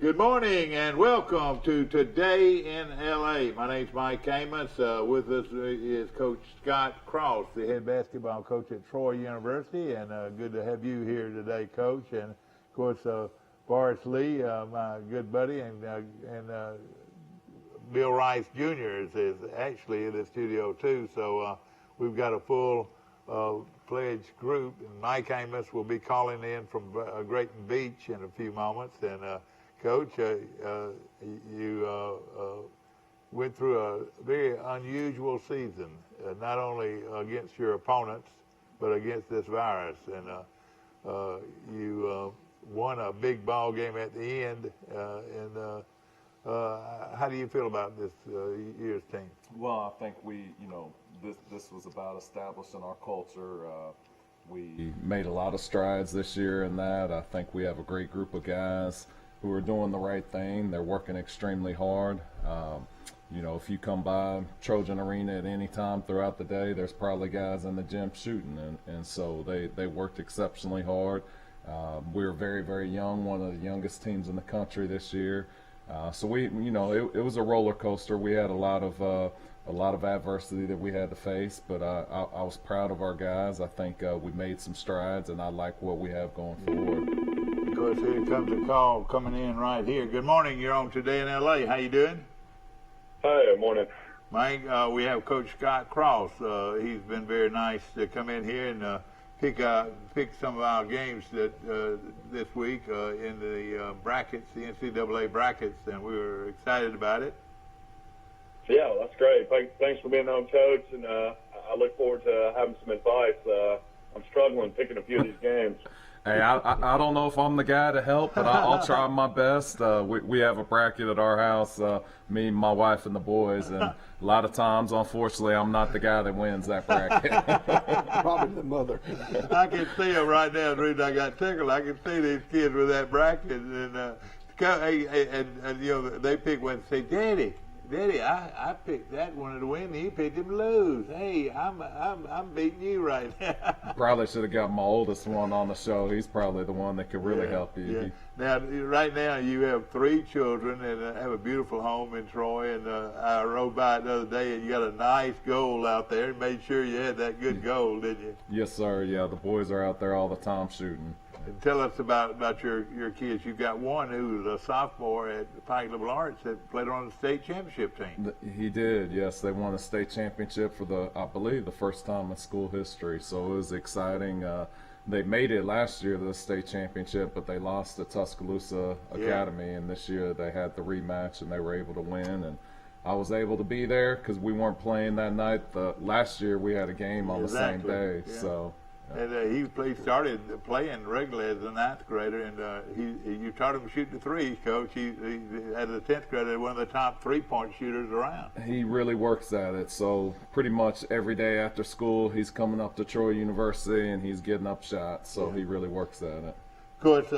Good morning and welcome to Today in LA. My name's Mike Amos. With us is Coach Scott Cross, the head basketball coach at Troy University, and good to have you here today, Coach. And of course, Boris Lee, my good buddy, and Bill Rice Jr. is actually in the studio too. So we've got a full pledged group, and Mike Amos will be calling in from Grayton Beach in a few moments. And Coach, you went through a very unusual season, not only against your opponents, but against this virus. And you won a big ball game at the end. How do you feel about this year's team? Well, I think this was about establishing our culture. We made a lot of strides this year in that. I think we have a great group of guys who are doing the right thing. They're working extremely hard. If you come by Trojan Arena at any time throughout the day, there's probably guys in the gym shooting, and so they worked exceptionally hard. We were very, very young, one of the youngest teams in the country this year. So it was a roller coaster. We had a lot of adversity that we had to face, but I was proud of our guys. I think we made some strides, and I like what we have going forward. Of course, here comes a call coming in right here. Good morning. You're on Today in LA. How you doing? Hi, morning. Mike, we have Coach Scott Cross. He's been very nice to come in here and pick some of our games that this week in the brackets, the NCAA brackets, and we were excited about it. Yeah, well, that's great. Thanks for being on, Coach, and I look forward to having some advice. I'm struggling picking a few of these games. Hey, I don't know if I'm the guy to help, but I'll try my best. We have a bracket at our house, me, my wife, and the boys, and a lot of times, unfortunately, I'm not the guy that wins that bracket. Probably the mother. I can see them right now. The reason I got tickled, I can see these kids with that bracket, and they pick one and say, Daddy, I picked that one to win. He picked him to lose. Hey, I'm beating you right now. Probably should have got my oldest one on the show. He's probably the one that could really help you. Yeah. Now, right now, you have 3 children and have a beautiful home in Troy. And I rode by it the other day, and you got a nice goal out there. And made sure you had that good goal, didn't you? Yes, sir. Yeah, the boys are out there all the time shooting. And tell us about your kids. You've got one who's a sophomore at Pike Liberal Arts that played on the state championship team. He did, yes. They won a state championship for I believe, the first time in school history. So it was exciting. They made it last year, the state championship, but they lost to Tuscaloosa Academy. And this year they had the rematch, and they were able to win. And I was able to be there because we weren't playing that night. Last year we had a game on the same day. Yeah. So. And he started playing regularly as a 9th grader, and you taught him to shoot the threes, Coach. He as a 10th grader, one of the top 3-point shooters around. He really works at it. So pretty much every day after school, he's coming up to Troy University and he's getting up shots. So he really works at it. Of course,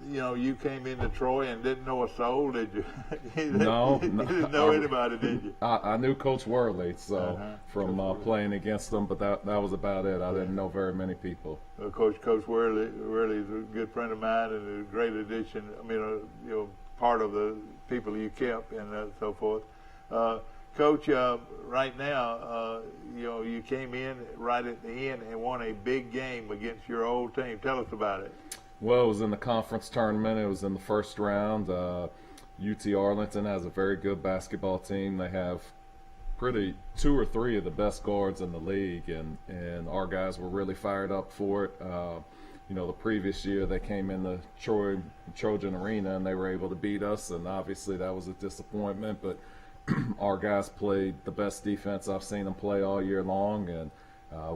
you came into Troy and didn't know a soul, did you? No. You didn't know anybody, did you? I knew Coach Worley, from playing against him, but that was about it. I didn't know very many people. Coach Worley is a good friend of mine and a great addition. I mean, part of the people you kept and so forth. Coach, right now, you came in right at the end and won a big game against your old team. Tell us about it. Well, it was in the conference tournament. It was in the first round. UT Arlington has a very good basketball team. They have 2 or 3 of the best guards in the league, and our guys were really fired up for it. The previous year they came in the Trojan Arena and they were able to beat us, and obviously that was a disappointment, but our guys played the best defense I've seen them play all year long, and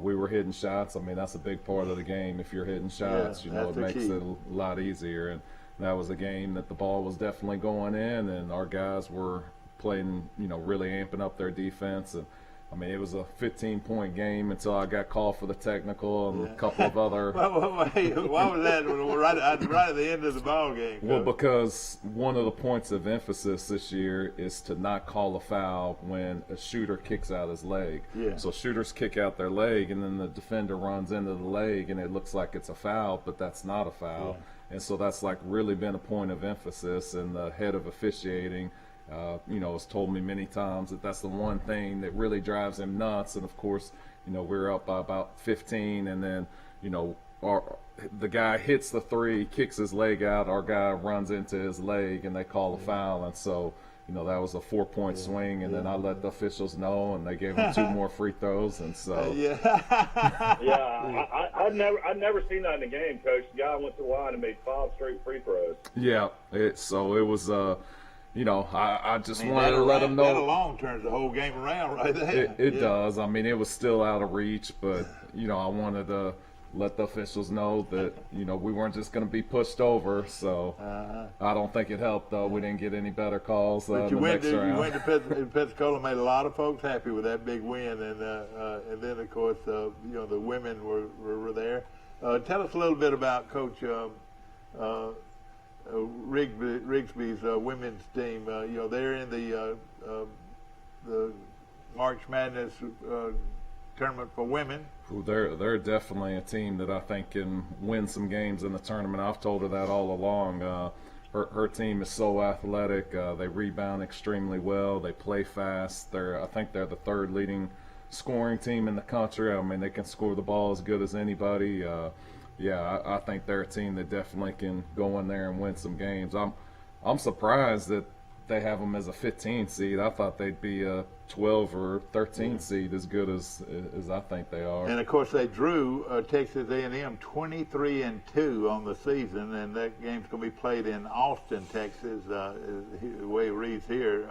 we were hitting shots. I mean, that's a big part of the game. If you're hitting shots, it makes it a lot easier. And that was a game that the ball was definitely going in, and our guys were playing, really amping up their defense. And I mean, it was a 15-point game until I got called for the technical and a couple of other. Why was that right at the end of the ball game? Well, because one of the points of emphasis this year is to not call a foul when a shooter kicks out his leg. Yeah. So shooters kick out their leg, and then the defender runs into the leg, and it looks like it's a foul, but that's not a foul. and so that's like really been a point of emphasis. And the head of officiating, has told me many times that that's the one thing that really drives him nuts. And of course, we're up by about 15, and then the guy hits the three, kicks his leg out, our guy runs into his leg, and they call a foul. And so that was a 4-point swing, and then I let the officials know, and they gave him 2 more free throws. And so I'd never seen that in a game, Coach. The guy went to the line and made 5 straight free throws. Yeah, it was I just wanted to let them know. That alone turns the whole game around right there. It does. I mean, it was still out of reach, but, I wanted to let the officials know that, we weren't just going to be pushed over. So I don't think it helped, though. We didn't get any better calls but the next round. You went to Pensacola, made a lot of folks happy with that big win. And then, of course, the women were there. Tell us a little bit about Coach Rigsby's women's team. They're in the March Madness tournament for women. They're definitely a team that I think can win some games in the tournament. I've told her that all along. Her team is so athletic. They rebound extremely well. They play fast. I think they're the 3rd leading scoring team in the country. I mean, they can score the ball as good as anybody. I think they're a team that definitely can go in there and win some games. I'm surprised that they have them as a 15 seed. I thought they'd be a 12 or 13 seed, as good as I think they are. And of course, they drew Texas A&M 23-2 on the season, and that game's going to be played in Austin, Texas, the way it reads here.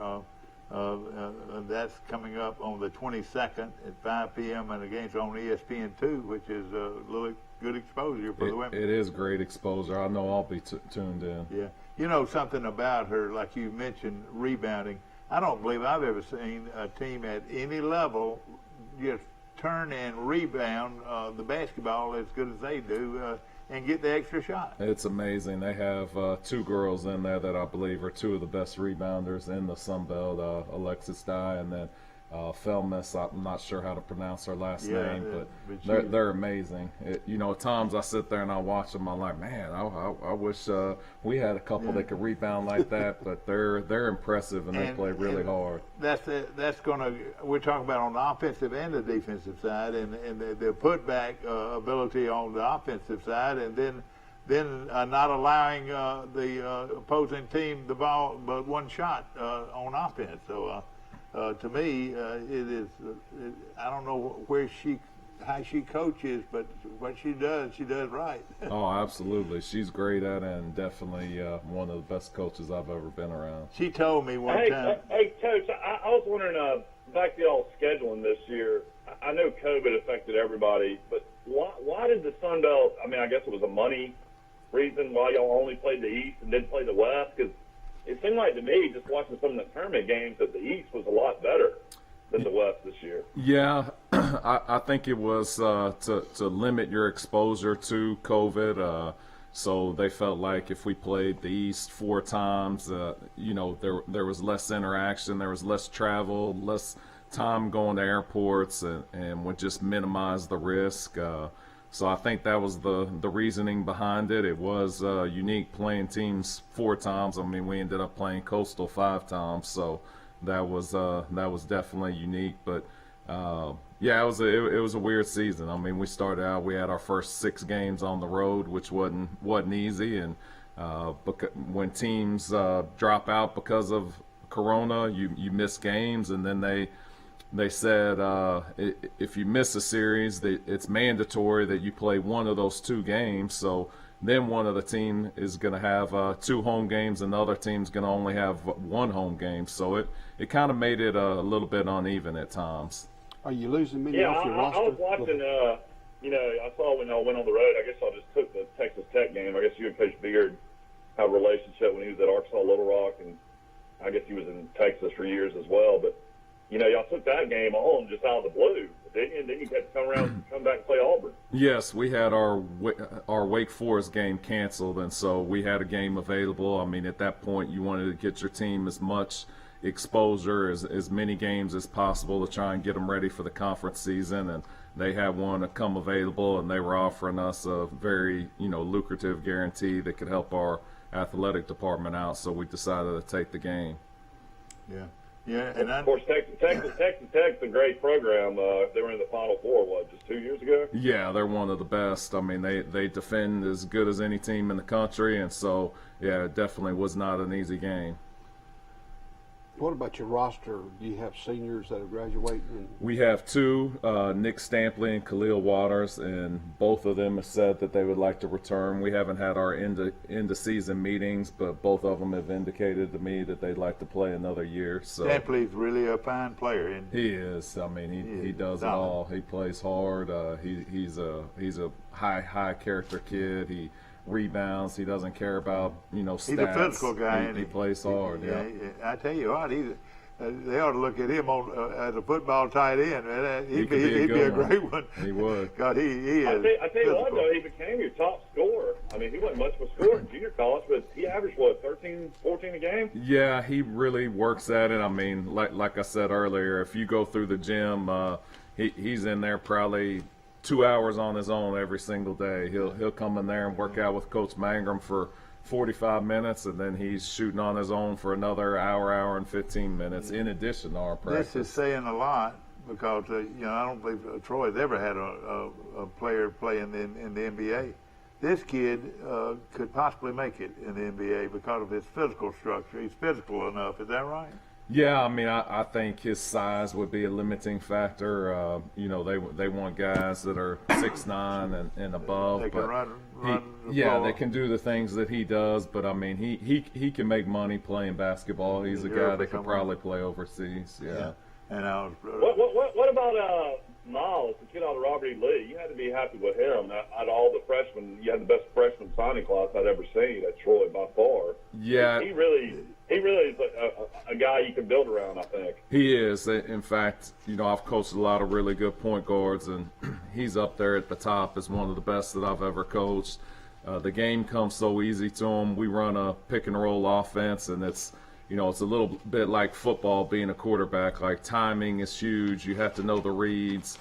And that's coming up on the 22nd at 5 p.m. and the game's on ESPN2, which is a little good exposure for the women. It is great exposure. I know I'll be tuned in. Yeah. Something about her, like you mentioned, rebounding. I don't believe I've ever seen a team at any level just turn and rebound the basketball as good as they do and get the extra shot. It's amazing. They have 2 girls in there that I believe are 2 of the best rebounders in the Sun Belt, Alexis Dye and then Felmis. I'm not sure how to pronounce her last name, but they're amazing. At times I sit there and I watch them. I'm like, man, I wish we had a couple that could rebound like that. But they're impressive and they play really hard. That's gonna. We're talking about on the offensive and the defensive side, and the putback ability on the offensive side, and then not allowing the opposing team the ball but one shot on offense. So. To me, it is. I don't know how she coaches, but what she does right. Oh, absolutely. She's great at it, and definitely one of the best coaches I've ever been around. She told me one time. Hey, Coach, I was wondering, back to y'all scheduling this year. I know COVID affected everybody, but why did the Sun Belt? I mean, I guess it was a money reason why y'all only played the East and didn't play the West, because it seemed like to me, just watching some of the tournament games, that the East was a lot better than the West this year. Yeah, I think it was to limit your exposure to COVID. So they felt like if we played the East 4 times, there was less interaction, there was less travel, less time going to airports, and would just minimize the risk. So I think that was the reasoning behind it. It was unique playing teams 4 times. I mean, we ended up playing Coastal 5 times, so that was definitely unique. But it was a weird season. I mean, we started out, we had our first 6 games on the road, which wasn't easy, and when teams drop out because of Corona, you miss games, and then they said if you miss a series, it's mandatory that you play one of those 2 games. So then one of the team is going to have 2 home games, and the other team's going to only have 1 home game. So it kind of made it a little bit uneven at times. Are you losing many off your roster? I was watching. I saw when I went on the road. I guess I just took the Texas Tech game. I guess you and Coach Beard have a relationship when he was at Arkansas Little Rock, and I guess he was in Texas for years as well. But y'all took that game on just out of the blue, didn't you? And then you had to come back and play Auburn. Yes, we had our Wake Forest game canceled, and so we had a game available. I mean, at that point, you wanted to get your team as much exposure, as many games as possible to try and get them ready for the conference season. And they had one to come available, and they were offering us a very, lucrative guarantee that could help our athletic department out. So we decided to take the game. Yeah. Yeah, and of course, Texas Tech's a great program. They were in the Final Four, just 2 years ago? Yeah, they're one of the best. I mean, they defend as good as any team in the country, and so, yeah, it definitely was not an easy game. What about your roster? Do you have seniors that are graduating? We have two, Nick Stampley and Khalil Waters, and both of them have said that they would like to return. We haven't had our end-of-season meetings, but both of them have indicated to me that they'd like to play another year. So Stampley's really a fine player. Isn't he? He is. I mean, he does it all. He plays hard. He's a high character kid. He rebounds. He doesn't care about stats. He's a physical guy. He plays hard. Yeah. I tell you what, they ought to look at him as a football tight end. He'd be a great one. He would. God, he is. I tell you what, though, he became your top scorer. I mean, he wasn't much of a scorer in junior college, but he averaged 13, 14 a game. Yeah, he really works at it. I mean, like I said earlier, if you go through the gym, he's in there probably 2 hours on his own every single day. He'll come in there and work out with Coach Mangrum for 45 minutes, and then he's shooting on his own for another hour and 15 minutes in addition to our practice. This is saying a lot because I don't believe Troy's ever had a player play in the NBA. This kid could possibly make it in the NBA because of his physical structure. He's physical enough. Is that right? Yeah, I mean, I think his size would be a limiting factor. They want guys that are 6'9" and above. They can run they can do the things that he does. But I mean, he can make money playing basketball. He's a guy that could probably play overseas. Yeah. And what about Miles, the kid out of Robert E. Lee? You had to be happy with him. Out of all the freshmen, you had the best freshman signing class I'd ever seen at Troy by far. Yeah. He really is a guy you can build around, I think. He is. In fact, I've coached a lot of really good point guards, and he's up there at the top as one of the best that I've ever coached. The game comes so easy to him. We run a pick-and-roll offense, and it's a little bit like football being a quarterback. Like, timing is huge. You have to know the reads.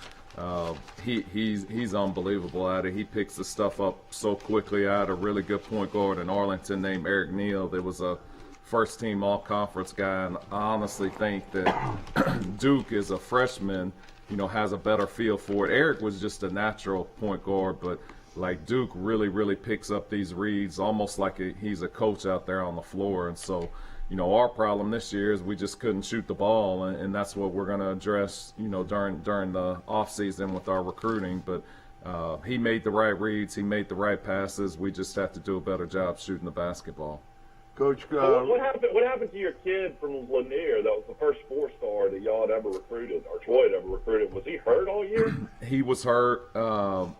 He's unbelievable at it. He picks the stuff up so quickly. I had a really good point guard in Arlington named Eric Neal. There was a first-team all-conference guy, and I honestly think that Duke, as a freshman, has a better feel for it. Eric was just a natural point guard, but like Duke really picks up these reads almost like he's a coach out there on the floor. And so, our problem this year is we just couldn't shoot the ball, and that's what we're going to address, during the off season with our recruiting. But he made the right reads, he made the right passes. We just have to do a better job shooting the basketball. Coach, what happened to your kid from Lanier that was the first 4-star that y'all had ever recruited, or Troy had ever recruited? Was he hurt all year? He was hurt.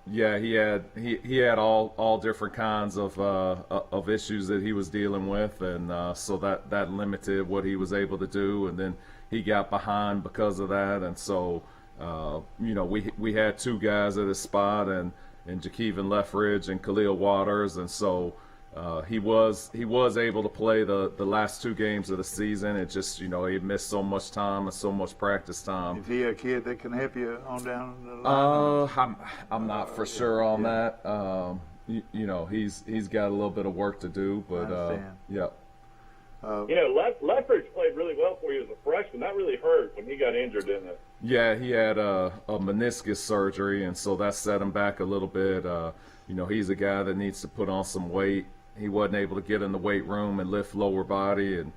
Yeah, he had all different kinds of issues that he was dealing with, and so that limited what he was able to do. And then he got behind because of that, and so we had two guys at his spot, and Jakeevan Leffridge and Khalil Waters, and so. He was able to play the last 2 games of the season. It just, he missed so much time and so much practice time. Is he a kid that can help you on down the line? I'm not for sure on that. He's got a little bit of work to do, but yeah. Leffridge played really well for you as a freshman. That really hurt when he got injured, didn't it? Yeah, he had a meniscus surgery, and so that set him back a little bit. He's a guy that needs to put on some weight. He wasn't able to get in the weight room and lift lower body, and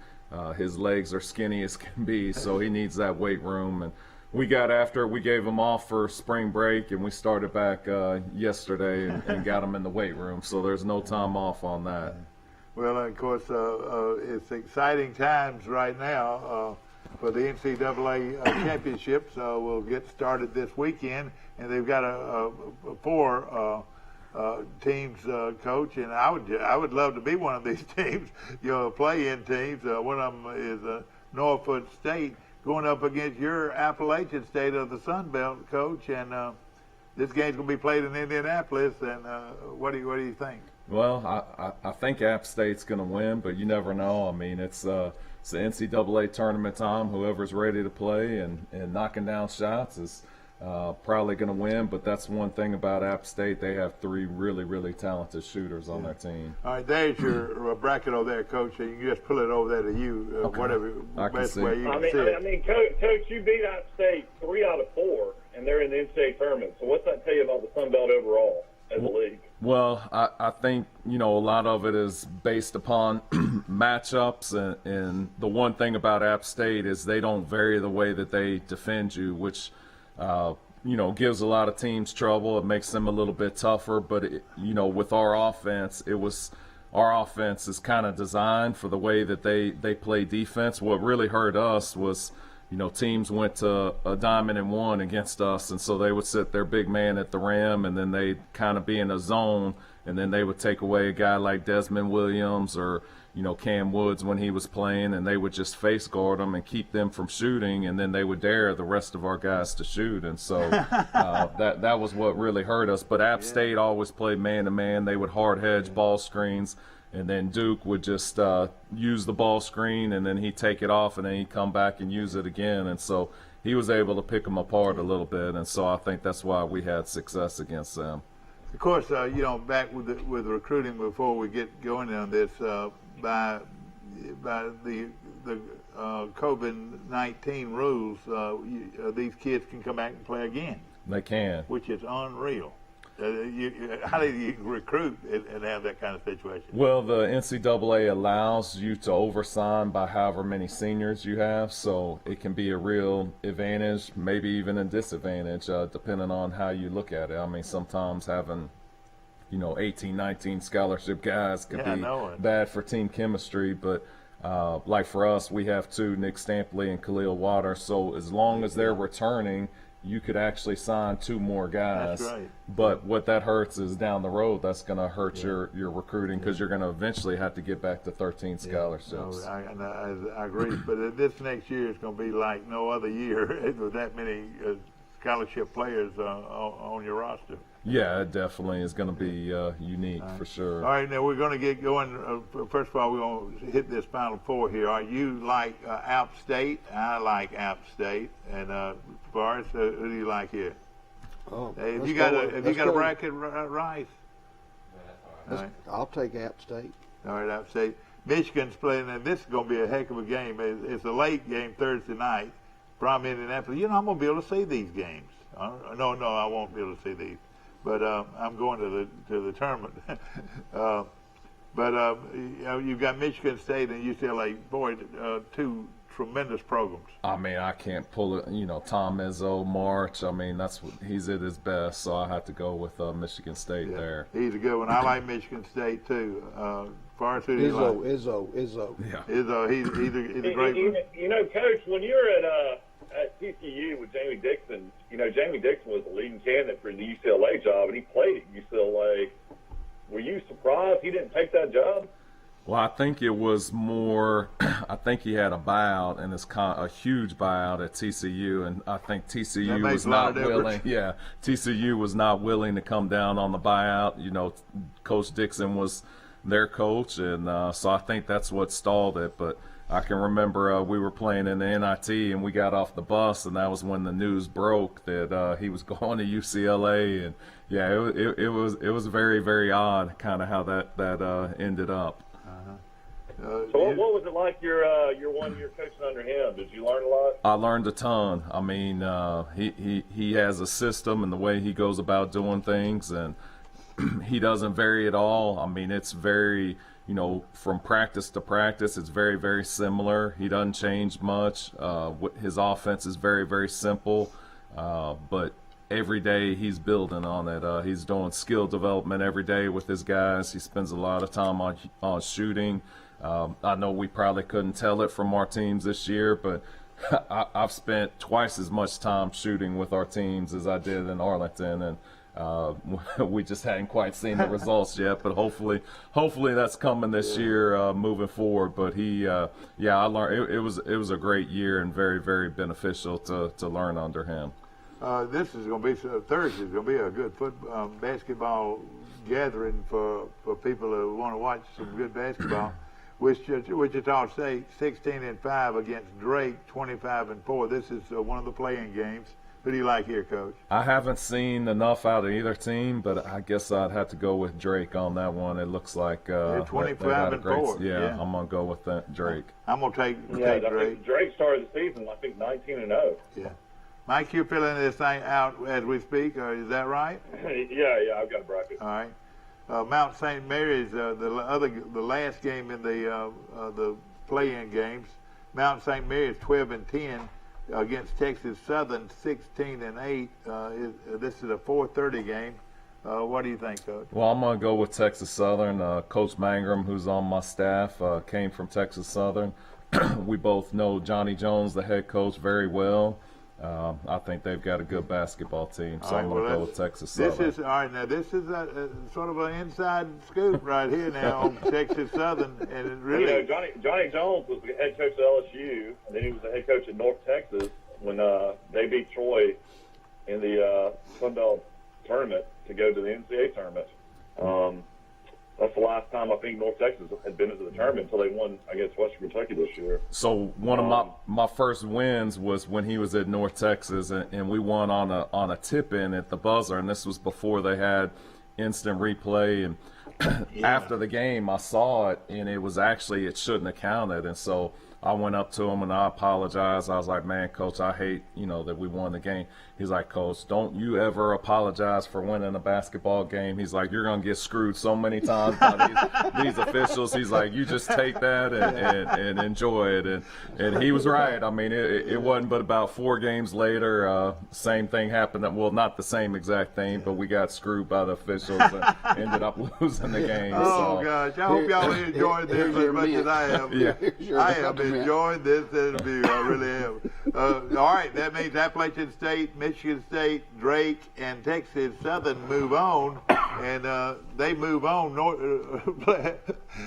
his legs are skinny as can be, so he needs that weight room. And we got after it. We gave him off for spring break, and we started back yesterday and got him in the weight room, so there's no time off on that. Well, of course, it's exciting times right now for the NCAA championships. We'll get started this weekend, and they've got 4 teams, Coach, and I would love to be one of these teams, play-in teams. One of them is Norfolk State going up against your Appalachian State of the Sun Belt, Coach, and this game's going to be played in Indianapolis. And what do you think? Well, I think App State's going to win, but you never know. I mean, it's the NCAA tournament time. Whoever's ready to play and knocking down shots is probably going to win. But that's one thing about App State. They have 3 really, really talented shooters on their team. All right, there's your bracket over there, Coach. So you can just pull it over there to you, Okay. whatever I can best see. way you can see I it. mean, Coach, you beat App State 3 out of 4, and they're in the NCAA tournament. So what's that tell you about the Sun Belt overall as a league? Well, I think, a lot of it is based upon matchups, and the one thing about App State is they don't vary the way that they defend you, which, gives a lot of teams trouble. It makes them a little bit tougher, but, with our offense, our offense is kind of designed for the way that they play defense. What really hurt us was, teams went to a diamond and one against us, and so they would sit their big man at the rim, and then they'd kind of be in a zone, and then they would take away a guy like Desmond Williams or, Cam Woods when he was playing, and they would just face guard them and keep them from shooting, and then they would dare the rest of our guys to shoot. And so that was what really hurt us. But App State always played man-to-man. They would hard hedge ball screens, and then Duke would just use the ball screen, and then he'd take it off, and then he'd come back and use it again. And so he was able to pick them apart a little bit, and so I think that's why we had success against them. Of course, back with recruiting before we get going on this, by the COVID-19 rules, these kids can come back and play again. They can. Which is unreal. How do you recruit and have that kind of situation? Well, the NCAA allows you to oversign by however many seniors you have, so it can be a real advantage, maybe even a disadvantage, depending on how you look at it. I mean, sometimes having 18, 19 scholarship guys could be bad for team chemistry, but like for us, we have 2, Nick Stampley and Khalil Water, so as long as they're returning, you could actually sign 2 more guys. That's right. But what that hurts is down the road, that's going to hurt your recruiting, because you're going to eventually have to get back to 13 scholarships. No, I agree. But this next year is going to be like no other year with that many scholarship players on your roster. Yeah, it definitely is going to be unique for sure. All right, now we're going to get going. First of all, we're going to hit this Final Four here. Are you like App State? I like App State. And Forrest, who do you like here? Have you got a bracket, Rice? All right. I'll take App State. All right, App State. Michigan's playing, and this is going to be a heck of a game. It's a late game Thursday night from Indianapolis. I'm going to be able to see these games. No, I won't be able to see these. But I'm going to the tournament. But you've got Michigan State and UCLA. Boy, 2 tremendous programs. I mean, I can't pull it. Tom Izzo, March. I mean, he's at his best. So I have to go with Michigan State there. He's a good one. I like Michigan State too. Far too. Izzo. Yeah. Izzo. He's a great one. Coach, when you were at TCU with Jamie Dixon, Jamie Dixon was the leading candidate for the UCLA job, and he played at UCLA. Were you surprised he didn't take that job? Well, I think it was more. I think he had a buyout, and it's a huge buyout at TCU, and I think TCU was not willing. Yeah, TCU was not willing to come down on the buyout. Coach Dixon was their coach, and so I think that's what stalled it. But I can remember we were playing in the NIT, and we got off the bus, and that was when the news broke that he was going to UCLA, and yeah, it was very, very odd, kind of how that ended up. So what was it like your 1 year coaching under him? Did you learn a lot? I learned a ton. I mean, he has a system and the way he goes about doing things, and he doesn't vary at all. I mean, it's very, from practice to practice, it's very, very similar. He doesn't change much. His offense is very, very simple, but every day he's building on it. He's doing skill development every day with his guys. He spends a lot of time on shooting. I know we probably couldn't tell it from our teams this year, but I've spent twice as much time shooting with our teams as I did in Arlington, and we just hadn't quite seen the results yet. But hopefully that's coming this year, moving forward. But I learned it was a great year and very, very beneficial to learn under him. This is going to be Thursday. It's going to be a good basketball gathering for people who want to watch some good basketball. Wichita State 16-5 against Drake 25-4. This is one of the playing games. Who do you like here, Coach? I haven't seen enough out of either team, but I guess I'd have to go with Drake on that one. It looks like 25-4. Yeah, I'm gonna go with that Drake. I'm gonna take I Drake. think Drake started the season, I think 19-0. Yeah, Mike, you're filling this thing out as we speak. Is that right? yeah, I've got a bracket. All right. Mount St. Mary's, the last game in the play-in games. Mount St. Mary's 12-10 against Texas Southern 16-8. This is a 4:30 game. What do you think, Coach? Well, I'm gonna go with Texas Southern. Coach Mangrum, who's on my staff, came from Texas Southern. We both know Johnny Jones, the head coach, very well. I think they've got a good basketball team, so I'm going to go with Texas Southern. This is all right. Now, this is sort of an inside scoop right here now on Texas Southern, and it really. Johnny Jones was the head coach at LSU, and then he was the head coach at North Texas when they beat Troy in the Sun Belt tournament to go to the NCAA tournament. That's the last time I think North Texas had been into the tournament until they won against Western Kentucky this year. So one of my first wins was when he was at North Texas, and we won on a tip-in at the buzzer, and this was before they had instant replay. And after the game, I saw it, and it shouldn't have counted, and so I went up to him and I apologized. I was like, man, Coach, I hate, that we won the game. He's like, Coach, don't you ever apologize for winning a basketball game. He's like, you're going to get screwed so many times by these officials. He's like, you just take that and enjoy it. And he was right. I mean, it wasn't but about 4 games later, same thing happened. Well, not the same exact thing, but we got screwed by the officials and ended up losing the game. Oh, so. gosh. I hope y'all enjoyed this as much as I have. Yeah. I have enjoyed this interview. I really am. All right. That means Appalachian State, Michigan State, Drake, and Texas Southern move on, and they move on.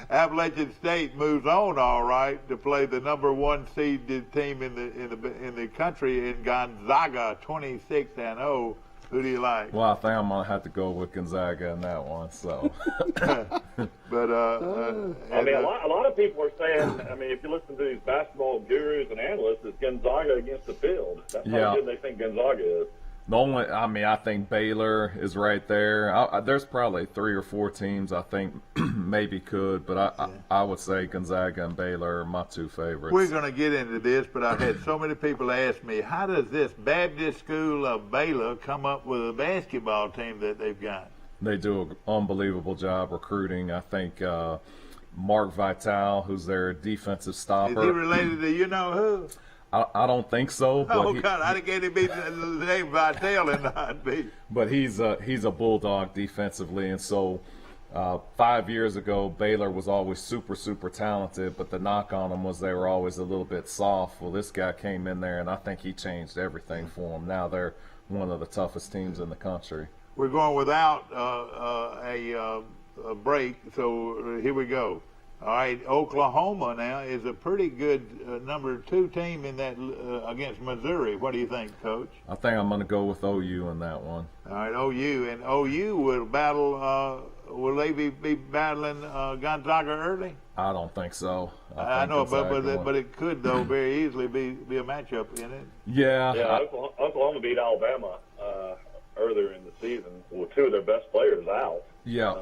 Appalachian State moves on, all right, to play the number 1 seeded team in the country in Gonzaga, 26-0. Who do you like? Well, I think I'm gonna have to go with Gonzaga in that one. So, but I mean, a lot of people are saying. I mean, if you listen to these basketball gurus and analysts, it's Gonzaga against the field. That's how good they think Gonzaga is. I think Baylor is right there. There's probably 3 or 4 teams I think maybe could, but I would say Gonzaga and Baylor are my 2 favorites. We're going to get into this, but I've had so many people ask me, how does this Baptist School of Baylor come up with a basketball team that they've got? They do an unbelievable job recruiting. I think Mark Vital, who's their defensive stopper. Is he related to who? I don't think so. But God, I can't be the name Vital and not be. But he's a bulldog defensively, and so 5 years ago, Baylor was always super, super talented, but the knock on them was they were always a little bit soft. Well, this guy came in there, and I think he changed everything for them. Now they're one of the toughest teams in the country. We're going without a break, so here we go. All right, Oklahoma now is a pretty good number 2 team in that against Missouri. What do you think, Coach? I think I'm going to go with OU in that one. All right, OU will battle. Will they be battling Gonzaga early? I don't think so. I know, but it could though very easily be a matchup in it. Yeah. Oklahoma beat Alabama earlier in the season with 2 of their best players out. Yeah.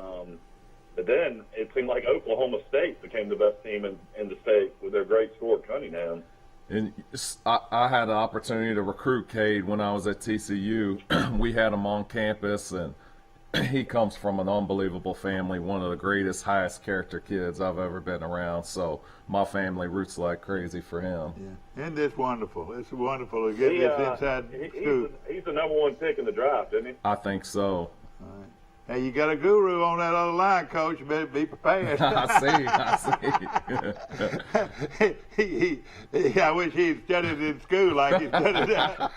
But then it seemed like Oklahoma State became the best team in the state with their great scorer, Cunningham. And I had the opportunity to recruit Cade when I was at TCU. We had him on campus, and he comes from an unbelievable family, one of the greatest, highest character kids I've ever been around. So my family roots like crazy for him. Yeah. Isn't this wonderful? It's wonderful to get this inside scoop. He's the number 1 pick in the draft, isn't he? I think so. All right. Hey, you got a guru on that other line, Coach. You better be prepared. I see. I wish he'd studied in school like he studied that. What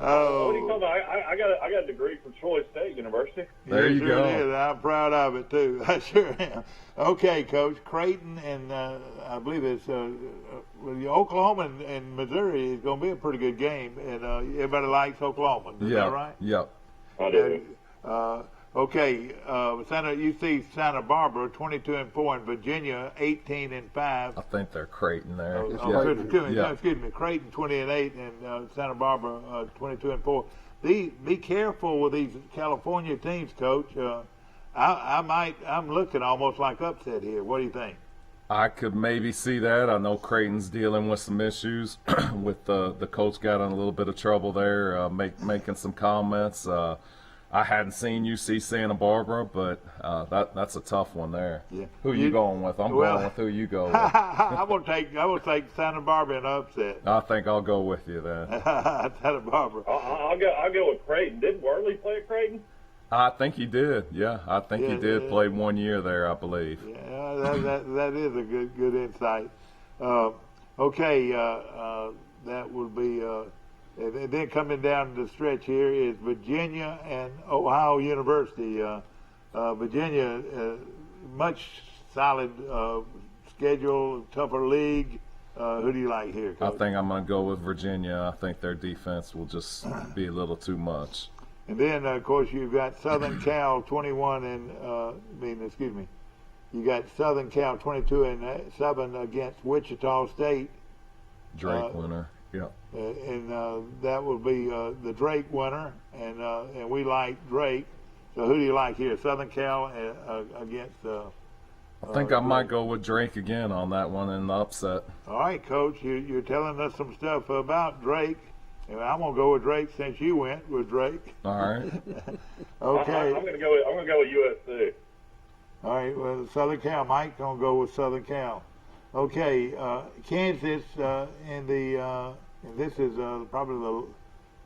are you talking about? I got a degree from Troy State University. There you go. Is. I'm proud of it, too. I sure am. Okay, Coach. Creighton and I believe it's Oklahoma and Missouri is going to be a pretty good game. And everybody likes Oklahoma. Is that right? Yep. I do. Okay, you see Santa Barbara 22-4, and Virginia 18-5. I think they're Creighton there. Excuse me, Creighton 20-8, and Santa Barbara 22-4. Be careful with these California teams, Coach. I'm looking almost like upset here. What do you think? I could maybe see that. I know Creighton's dealing with some issues. With the coach got in a little bit of trouble there, making some comments. I hadn't seen UC Santa Barbara, but that's a tough one there. Yeah. Who you going with? I'm going with who you go with. I'm gonna take Santa Barbara in upset. I think I'll go with you then. Santa Barbara. I'll go with Creighton. Didn't Worley play at Creighton? I think he did. Yeah, I think he did play 1 year there, I believe. Yeah, that is a good insight. Okay, that would be. And then coming down the stretch here is Virginia and Ohio University. Virginia, much solid schedule, tougher league. Who do you like here, Coach? I think I'm going to go with Virginia. I think their defense will just be a little too much. And then, of course, you've got Southern Cal 21 and you got Southern Cal 22-7 against Wichita State. Drake winner. Yeah. And that will be the Drake winner, and we like Drake. So who do you like here? Southern Cal against. I think I might go with Drake again on that one in the upset. All right, Coach, you're telling us some stuff about Drake, and I'm gonna go with Drake since you went with Drake. All right. Okay. I'm gonna go with USC. All right. Well, Southern Cal. Mike's gonna go with Southern Cal. Okay, Kansas and this is probably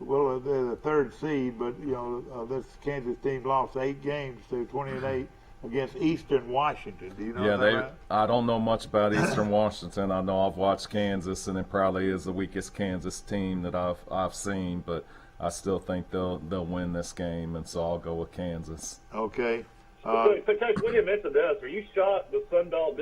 they're the third seed, but this Kansas team lost 8 games to 20-8 against Eastern Washington. Do you know that? Right? I don't know much about Eastern Washington. I know I've watched Kansas, and it probably is the weakest Kansas team that I've seen, but I still think they'll win this game, and so I'll go with Kansas. Okay. So Coach, when you mentioned this, are you shocked the Sun Belt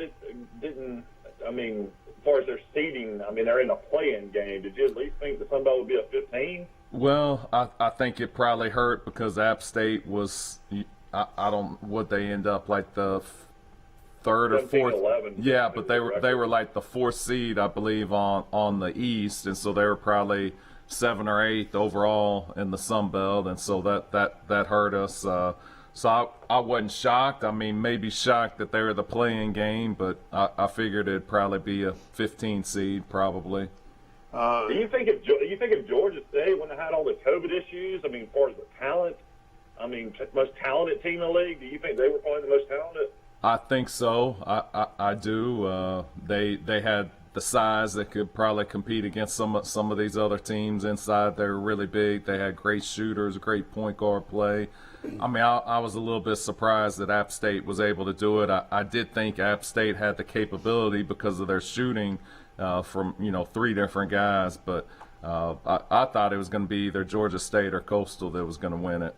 didn't? I mean, as far as their seeding, I mean, they're in a play-in game. Did you at least think the Sun Belt would be a 15? Well, I think it probably hurt because App State was, would they end up like the third or fourth? 11, yeah, but they were like the 4th seed, I believe, on the East, and so they were probably 7th or 8th overall in the Sun Belt, and so that hurt us. So I wasn't shocked. I mean, maybe shocked that they were the play-in game, but I figured it'd probably be a 15 seed, probably. Do you think if Georgia State wouldn't have had all the COVID issues, I mean, as far as the talent, I mean, most talented team in the league, do you think they were probably the most talented? I think so. I do. They had the size that could probably compete against some of these other teams inside. They were really big. They had great shooters, great point guard play. I mean, I was a little bit surprised that App State was able to do it. I did think App State had the capability because of their shooting from 3 different guys, but I thought it was going to be either Georgia State or Coastal that was going to win it.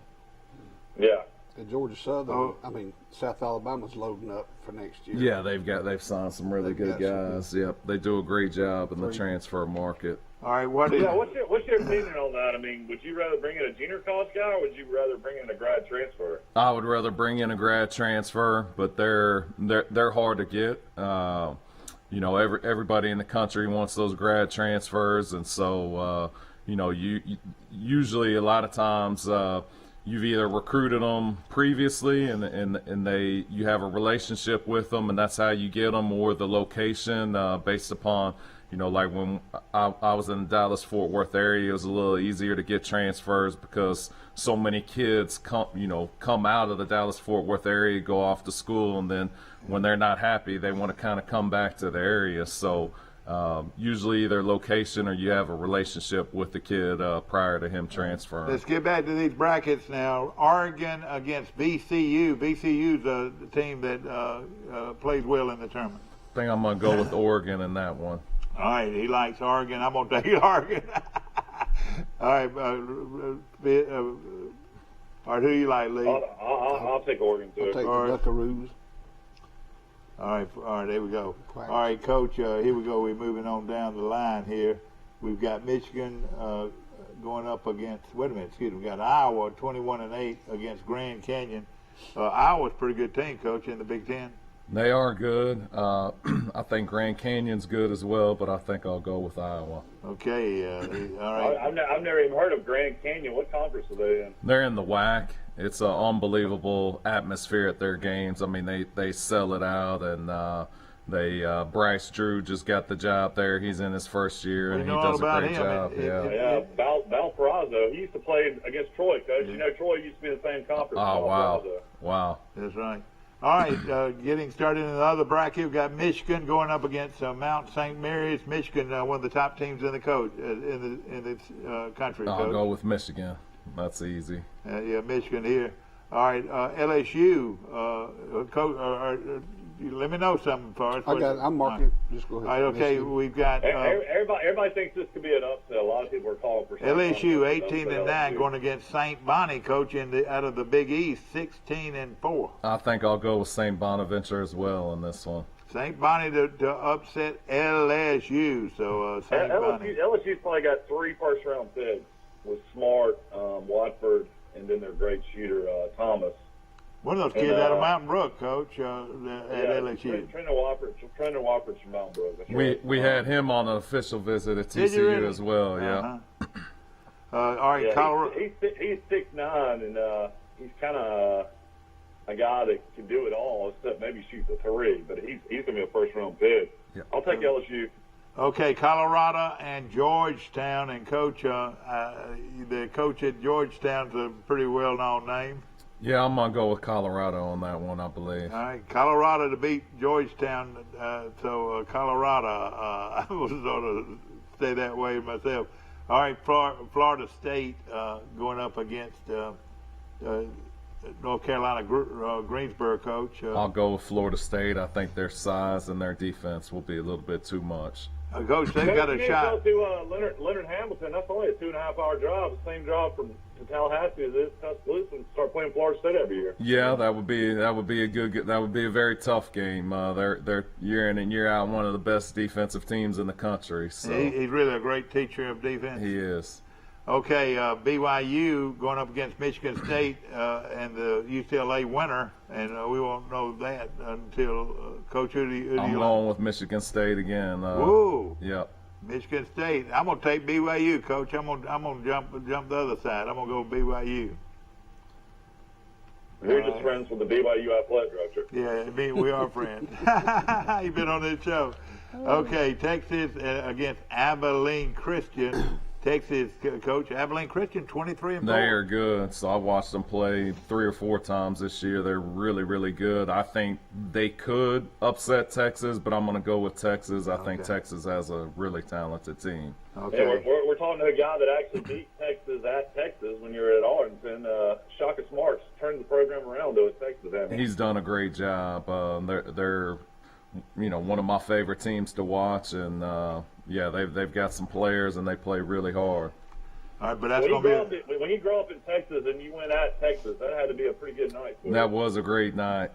Yeah. And Georgia Southern, South Alabama's loading up for next year. Yeah, they've signed some really good guys. Yep, they do a great job in the transfer market. All right, what's your opinion on that? I mean, would you rather bring in a junior college guy, or would you rather bring in a grad transfer? I would rather bring in a grad transfer, but they're hard to get. Everybody in the country wants those grad transfers, and so you usually a lot of times you've either recruited them previously and you have a relationship with them, and that's how you get them, or the location based upon. Like when I was in the Dallas-Fort Worth area, it was a little easier to get transfers because so many kids come out of the Dallas-Fort Worth area, go off to school, and then when they're not happy, they want to kind of come back to the area. So usually either location or you have a relationship with the kid prior to him transferring. Let's get back to these brackets now. Oregon against VCU. VCU's a team that plays well in the tournament. I think I'm going to go with Oregon in that one. All right, he likes Oregon. I'm going to take Oregon. All right, who do you like, Lee? I'll take Oregon, too. I'll take the Buckaroos. All right, there we go. All right, Coach, here we go. We're moving on down the line here. We've got Michigan going up against, we got Iowa 21-8 against Grand Canyon. Iowa's a pretty good team, Coach, in the Big Ten. They are good. I think Grand Canyon's good as well, but I think I'll go with Iowa. Okay, all right. I've never even heard of Grand Canyon. What conference are they in? They're in the WAC. It's an unbelievable atmosphere at their games. I mean, they sell it out, and Bryce Drew just got the job there. He's in his first year, and he does a great job. Yeah, Valparaiso. He used to play against Troy, Coach. You know, Troy used to be in the same conference. Oh, wow. That's right. All right, getting started in the other bracket, we've got Michigan going up against Mount St. Mary's. Michigan, one of the top teams in the country. I'll go with Michigan. That's easy. Yeah, Michigan here. All right, LSU. Let me know something for us. I got it. I'm marking it. Just go ahead. All right, okay, we've got everybody thinks this could be an upset. A lot of people are calling for LSU 18-9 going against St. Bonnie, Coach, out of the Big East, 16-4. I think I'll go with St. Bonaventure as well in this one. St. Bonnie to upset LSU. So St. Bonnie. LSU's probably got 3 first-round picks with Smart, Watford, and then their great shooter Thomas. One of those kids out of Mountain Brook, Coach, at LSU. Trendon Watford's from Mountain Brook. We had him on an official visit at TCU as well. Yeah. All right, Colorado. He's 6'9", and he's kind of a guy that can do it all, except maybe shoot the 3. But he's gonna be a first-round pick. Yeah. I'll take LSU. Okay, Colorado and Georgetown, and Coach, the coach at Georgetown's a pretty well-known name. Yeah, I'm going to go with Colorado on that one, I believe. All right, Colorado to beat Georgetown. So Colorado, I was sort of stay that way myself. All right, Florida State going up against North Carolina Greensboro, Coach. I'll go with Florida State. I think their size and their defense will be a little bit too much. Coach, they've got a shot. To Leonard Hamilton, that's only a 2.5-hour drive. The same drive from Tallahassee as it is Tuscaloosa, and start playing Florida State every year. Yeah, that would be a very tough game. They're year in and year out one of the best defensive teams in the country. So he's really a great teacher of defense. He is. Okay, BYU going up against Michigan State and the UCLA winner, and we won't know that until Coach. Who do you I'm going with Michigan State again. Woo! Yep. Michigan State. I'm gonna take BYU, Coach. I'm gonna jump the other side. I'm gonna go with BYU. We're just friends with the BYU athletic director. Yeah, we are friends. You've been on this show. Okay, Texas against Abilene Christian. Texas, Coach, Abilene Christian, 23-4. They are good. So I watched them play 3 or 4 times this year. They're really, really good. I think they could upset Texas, but I'm going to go with Texas. I think Texas has a really talented team. Okay. Yeah, we're talking to a guy that actually beat Texas at Texas when you were at Arlington. Shaka Smarts turned the program around to a Texas. He's done a great job. They're one of my favorite teams to watch, and they've got some players and they play really hard. All right, but that's when you grow up in Texas and you went at Texas, that had to be a pretty good night. That was a great night.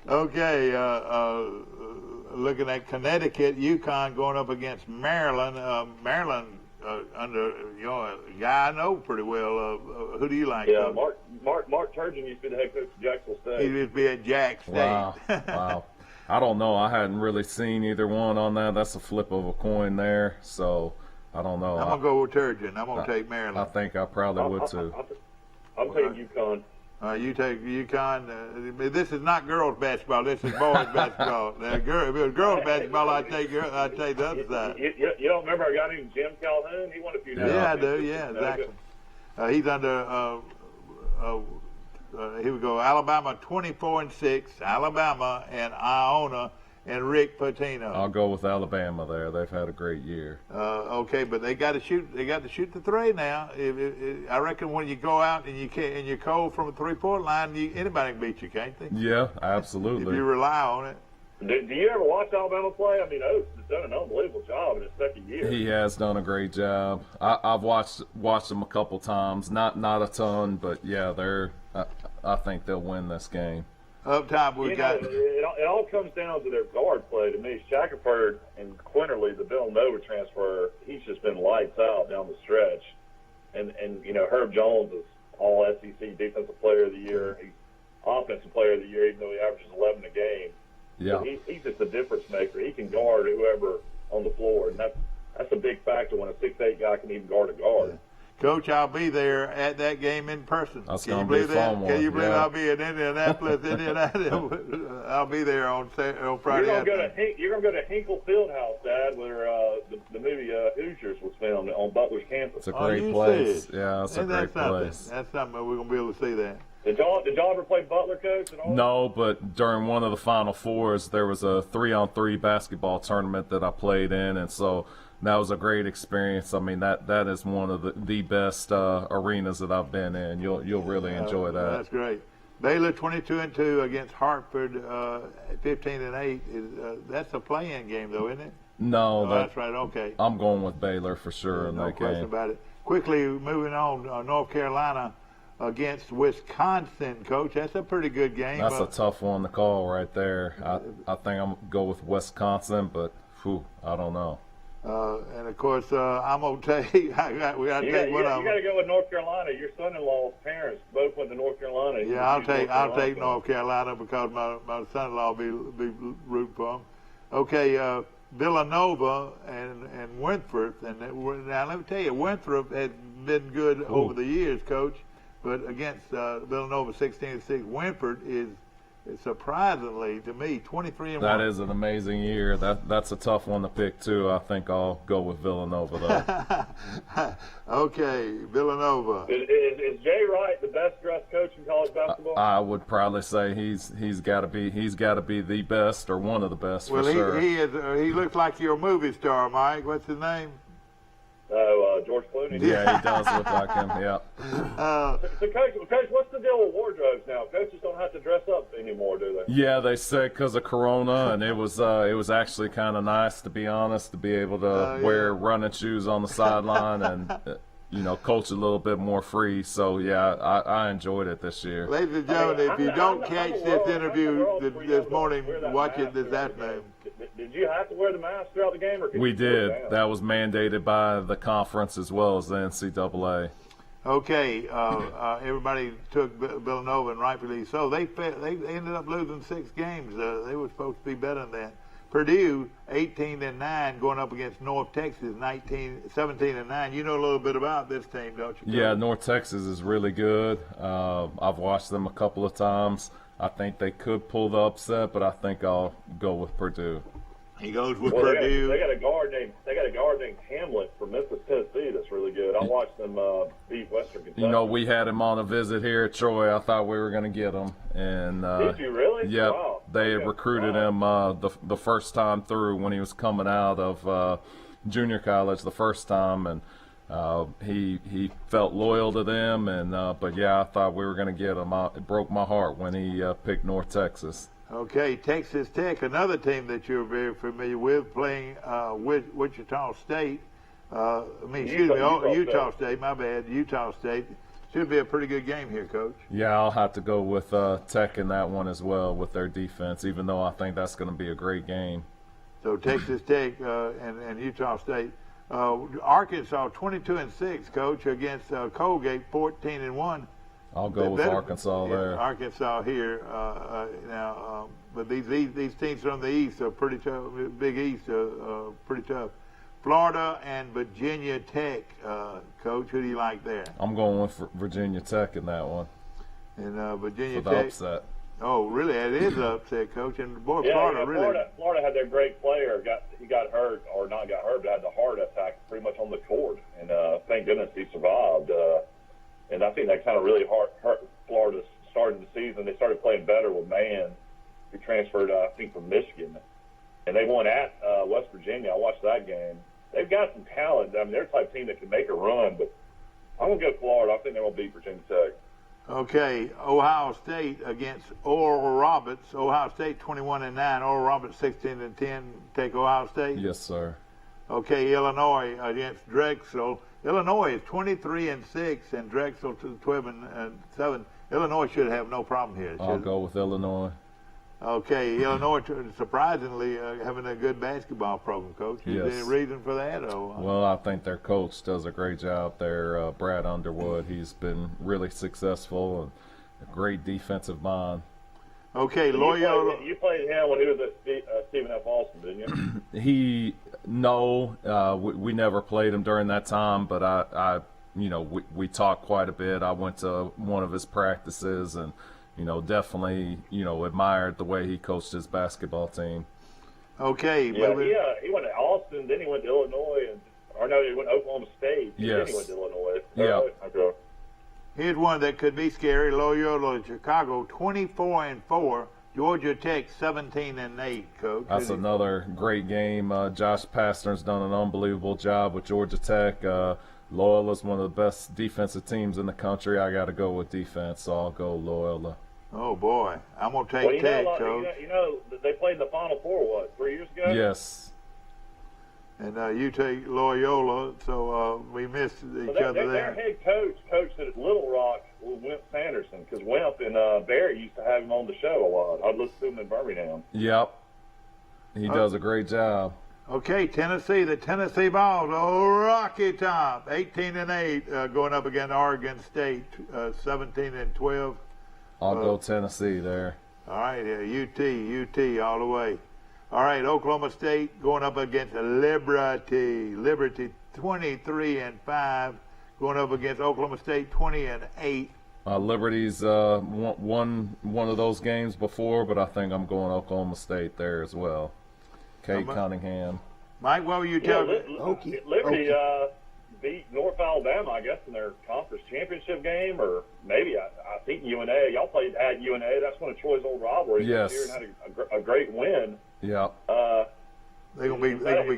Okay, looking at Connecticut, UConn going up against Maryland. Maryland under guy I know pretty well. Who do you like? Yeah, Mark Trojan used to be the head coach of Jacksonville State. He used to be at Jack State. Wow. I don't know. I hadn't really seen either one on that. That's a flip of a coin there. So I don't know. I'm gonna go with Trojan. I'm gonna take Maryland. I think I probably would too. I'm taking UConn. You take UConn. This is not girls basketball. This is boys basketball. If it was girls basketball, I'd take the other side. You don't remember a guy named Jim Calhoun? He won a few. Yeah, I do. Yeah, exactly. He's under. Here we go. Alabama 24-6. Alabama and Iona and Rick Pitino. I'll go with Alabama there. They've had a great year. Okay, but they got to shoot. They got to shoot the 3 now. I reckon when you go out and you're cold from a 3-point line, anybody can beat you, can't they? Yeah, absolutely. If you rely on it. Do you ever watch Alabama play? I mean, Oates has done an unbelievable job in his second year. He has done a great job. I've watched them a couple times, not a ton, but yeah, I think they'll win this game. Up top, we got. It all comes down to their guard play. To me, Shackelford and Quinterly, the Villanova transfer, he's just been lights out down the stretch. And Herb Jones is All SEC Defensive Player of the Year. He's Offensive Player of the Year, even though he averages 11 a game. Yeah. So he's just a difference maker. He can guard whoever on the floor, and that's a big factor when a 6'8" guy can even guard a guard. Coach, I'll be there at that game in person. That's Can you going to be a believe that? fun one. Can you believe Yeah. I'll be in Indianapolis, Indiana? I'll be there on Friday. You're gonna go to Hinkle Fieldhouse, Dad, where the movie Hoosiers was filmed on Butler's campus. It's a great place. Said. Yeah, it's a great place. That's something we're gonna be able to see that. Did y'all ever play Butler, Coach? At all? No, but during one of the Final Fours, there was a 3-on-3 basketball tournament that I played in, and so that was a great experience. I mean, that is one of the best arenas that I've been in. You'll really enjoy that. That's great. Baylor 22-2 against Hartford 15-8. That's a play-in game, though, isn't it? No, that's right. Okay. I'm going with Baylor for sure in No that question game. about it. Quickly moving on, North Carolina against Wisconsin, Coach. That's a pretty good game. That's a tough one to call right there. I think I'm going to go with Wisconsin, but I don't know. And of course, I'm gonna take. We got to take one of them. You got to go with North Carolina. Your son-in-law's parents both went to North Carolina. Yeah, I'll take North Carolina because my son-in-law will be rooting for them. Okay, Villanova and Winthrop, and now let me tell you, Winthrop has been good over the years, Coach. But against Villanova 16-6, Winthrop is surprisingly to me 23-1. That is an amazing year. That's a tough one to pick too. I think I'll go with Villanova though. Okay, Villanova. Is Jay Wright the best dressed coach in college basketball? I would probably say he's got to be the best or one of the best for sure. He looks like your movie star, Mike. What's his name? George Clooney. Yeah, he does look like him. Yeah. So, Coach, what's the deal with wardrobes now? Coaches don't have to dress up anymore, do they? Yeah, they said because of Corona, and it was actually kind of nice, to be honest, to be able to wear running shoes on the sideline and coach a little bit more free. So yeah, I enjoyed it this year. Ladies and gentlemen, if you don't catch this interview this morning, watch it this afternoon. Did you have to wear the mask throughout the game? Or We did. That was mandated by the conference as well as the NCAA. Okay, everybody took Villanova, and rightfully so. They ended up losing 6 games. They were supposed to be better than that. Purdue 18-9 going up against North Texas 17-9. You know a little bit about this team, don't you? Yeah, North Texas is really good. I've watched them a couple of times. I think they could pull the upset, but I think I'll go with Purdue. He goes with Purdue. They got a guard named Hamlet from Memphis, Tennessee. That's really good. I watched them beat Western Kentucky. We had him on a visit here at Troy. I thought we were going to get him, and did you really? Yeah, wow. They had recruited him the first time through when he was coming out of junior college the first time, and he felt loyal to them. And but yeah, I thought we were going to get him. It broke my heart when he picked North Texas. Okay, Texas Tech, another team that you're very familiar with, playing Wichita State. Utah State. My bad, Utah State. Should be a pretty good game here, Coach. Yeah, I'll have to go with Tech in that one as well with their defense, even though I think that's going to be a great game. So Texas Tech and Utah State. Arkansas 22-6, Coach, against Colgate 14-1. I'll go with Arkansas there. Arkansas here now, but these teams from the East are pretty tough. Big East are pretty tough. Florida and Virginia Tech, Coach. Who do you like there? I'm going with Virginia Tech in that one. And Virginia for Tech. The upset. Oh, really? It is an upset, Coach. And boy, Florida had their great player. He got hurt, or not got hurt, but had the heart attack pretty much on the court. And thank goodness he survived. And I think that kind of really hurt Florida starting the season. They started playing better with Mann, who transferred, I think, from Michigan. And they won at West Virginia. I watched that game. They've got some talent. I mean, they're the type of team that can make a run. But I'm going to go Florida. I think they're going to beat Virginia Tech. Okay, Ohio State against Oral Roberts. Ohio State 21-9. Oral Roberts 16-10. Take Ohio State? Yes, sir. Okay, Illinois against Drexel. Illinois is 23-6, and Drexel to 12-7. Illinois should have no problem here. I'll go with Illinois. Okay, Illinois surprisingly having a good basketball program, Coach. Is there Yes. any reason for that? Or Well, I think their coach does a great job there, Brad Underwood. He's been really successful and a great defensive mind. okay, Loyola. You played him when he was at Stephen F. Austin, didn't you? We never played him during that time, but I we talked quite a bit. I went to one of his practices and, definitely, admired the way he coached his basketball team. Okay, Yeah, he went to Austin, then he went to Illinois, he went to Oklahoma State, and then Yes. he went to Illinois. Yeah. Okay. here's one that could be scary. Loyola Chicago, 24-4. Georgia Tech, 17-8. Coach. That's another great game. Josh Pastner's done an unbelievable job with Georgia Tech. Loyola's one of the best defensive teams in the country. I got to go with defense, so I'll go Loyola. Oh boy, I'm gonna take Tech, Coach. They played in the Final Four, 3 years ago? Yes. And you take Loyola, so we missed each other Their there. head coach coached at Little Rock with Wimp Sanderson, because Wimp and Barry used to have him on the show a lot. I'd listen to him in Birmingham. Yep. He does a great job. Okay, Tennessee, the Tennessee Vols, Rocky Top, 18-8, going up against Oregon State, 17-12. I'll go Tennessee there. All right, UT all the way. All right, Oklahoma State going up against Liberty, 23-5, going up against Oklahoma State, 20-8. Liberty's won one of those games before, but I think I'm going Oklahoma State there as well. Kate Cunningham. Mike, what were you Yeah, telling? Liberty beat North Alabama, I guess, in their conference championship game, or maybe I think UNA. Y'all played at UNA. That's one of Troy's old rivalries Yes. this year, and had a great win. Yep. They're gonna be good, don't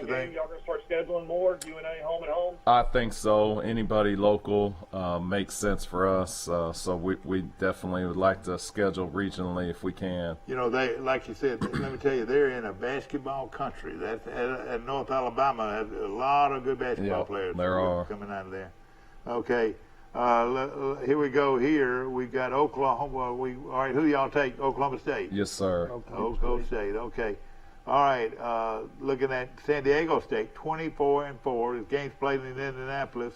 you think? Y'all gonna start scheduling more UNA home and home? I think so. Anybody local makes sense for us. So we definitely would like to schedule regionally if we can. They, like you said, let me tell you, they're in a basketball country. That's at North Alabama has a lot of good basketball Yeah, players. there are. coming out of there. Okay, here we go. Here we got Oklahoma. All right, who y'all take? Oklahoma State. Yes, sir. Oklahoma State. Okay. All right. Looking at San Diego State, 24-4. His game's played in Indianapolis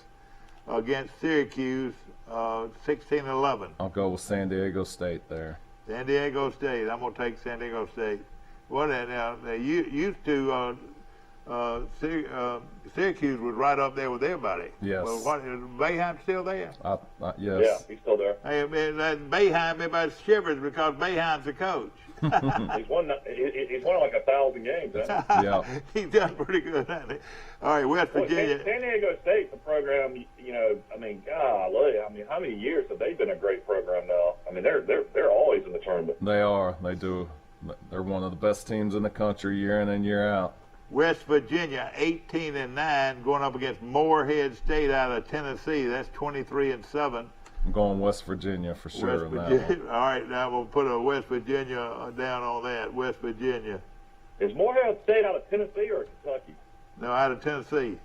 against Syracuse, 16-11. I'll go with San Diego State there. San Diego State. I'm gonna take San Diego State. What now? They used to Syracuse was right up there with everybody. Yes. Well, what is Boeheim still there? Yes. Yeah, he's still there. Hey, man, that Boeheim, everybody shivers because Boeheim's the coach. He's won like 1,000 games. Hasn't he? Yeah. He's done pretty good, hasn't he? All right, West Virginia. San Diego State's a program. Golly, how many years have they been a great program now? They're always in the tournament. They are. They do. They're one of the best teams in the country year in and year out. West Virginia, 18-9, going up against Morehead State out of Tennessee. That's 23-7. I'm going West Virginia for sure. West in that Virginia. one. All right, now we'll put a West Virginia down on that. West Virginia. Is Morehead State out of Tennessee or Kentucky? No, out of Tennessee.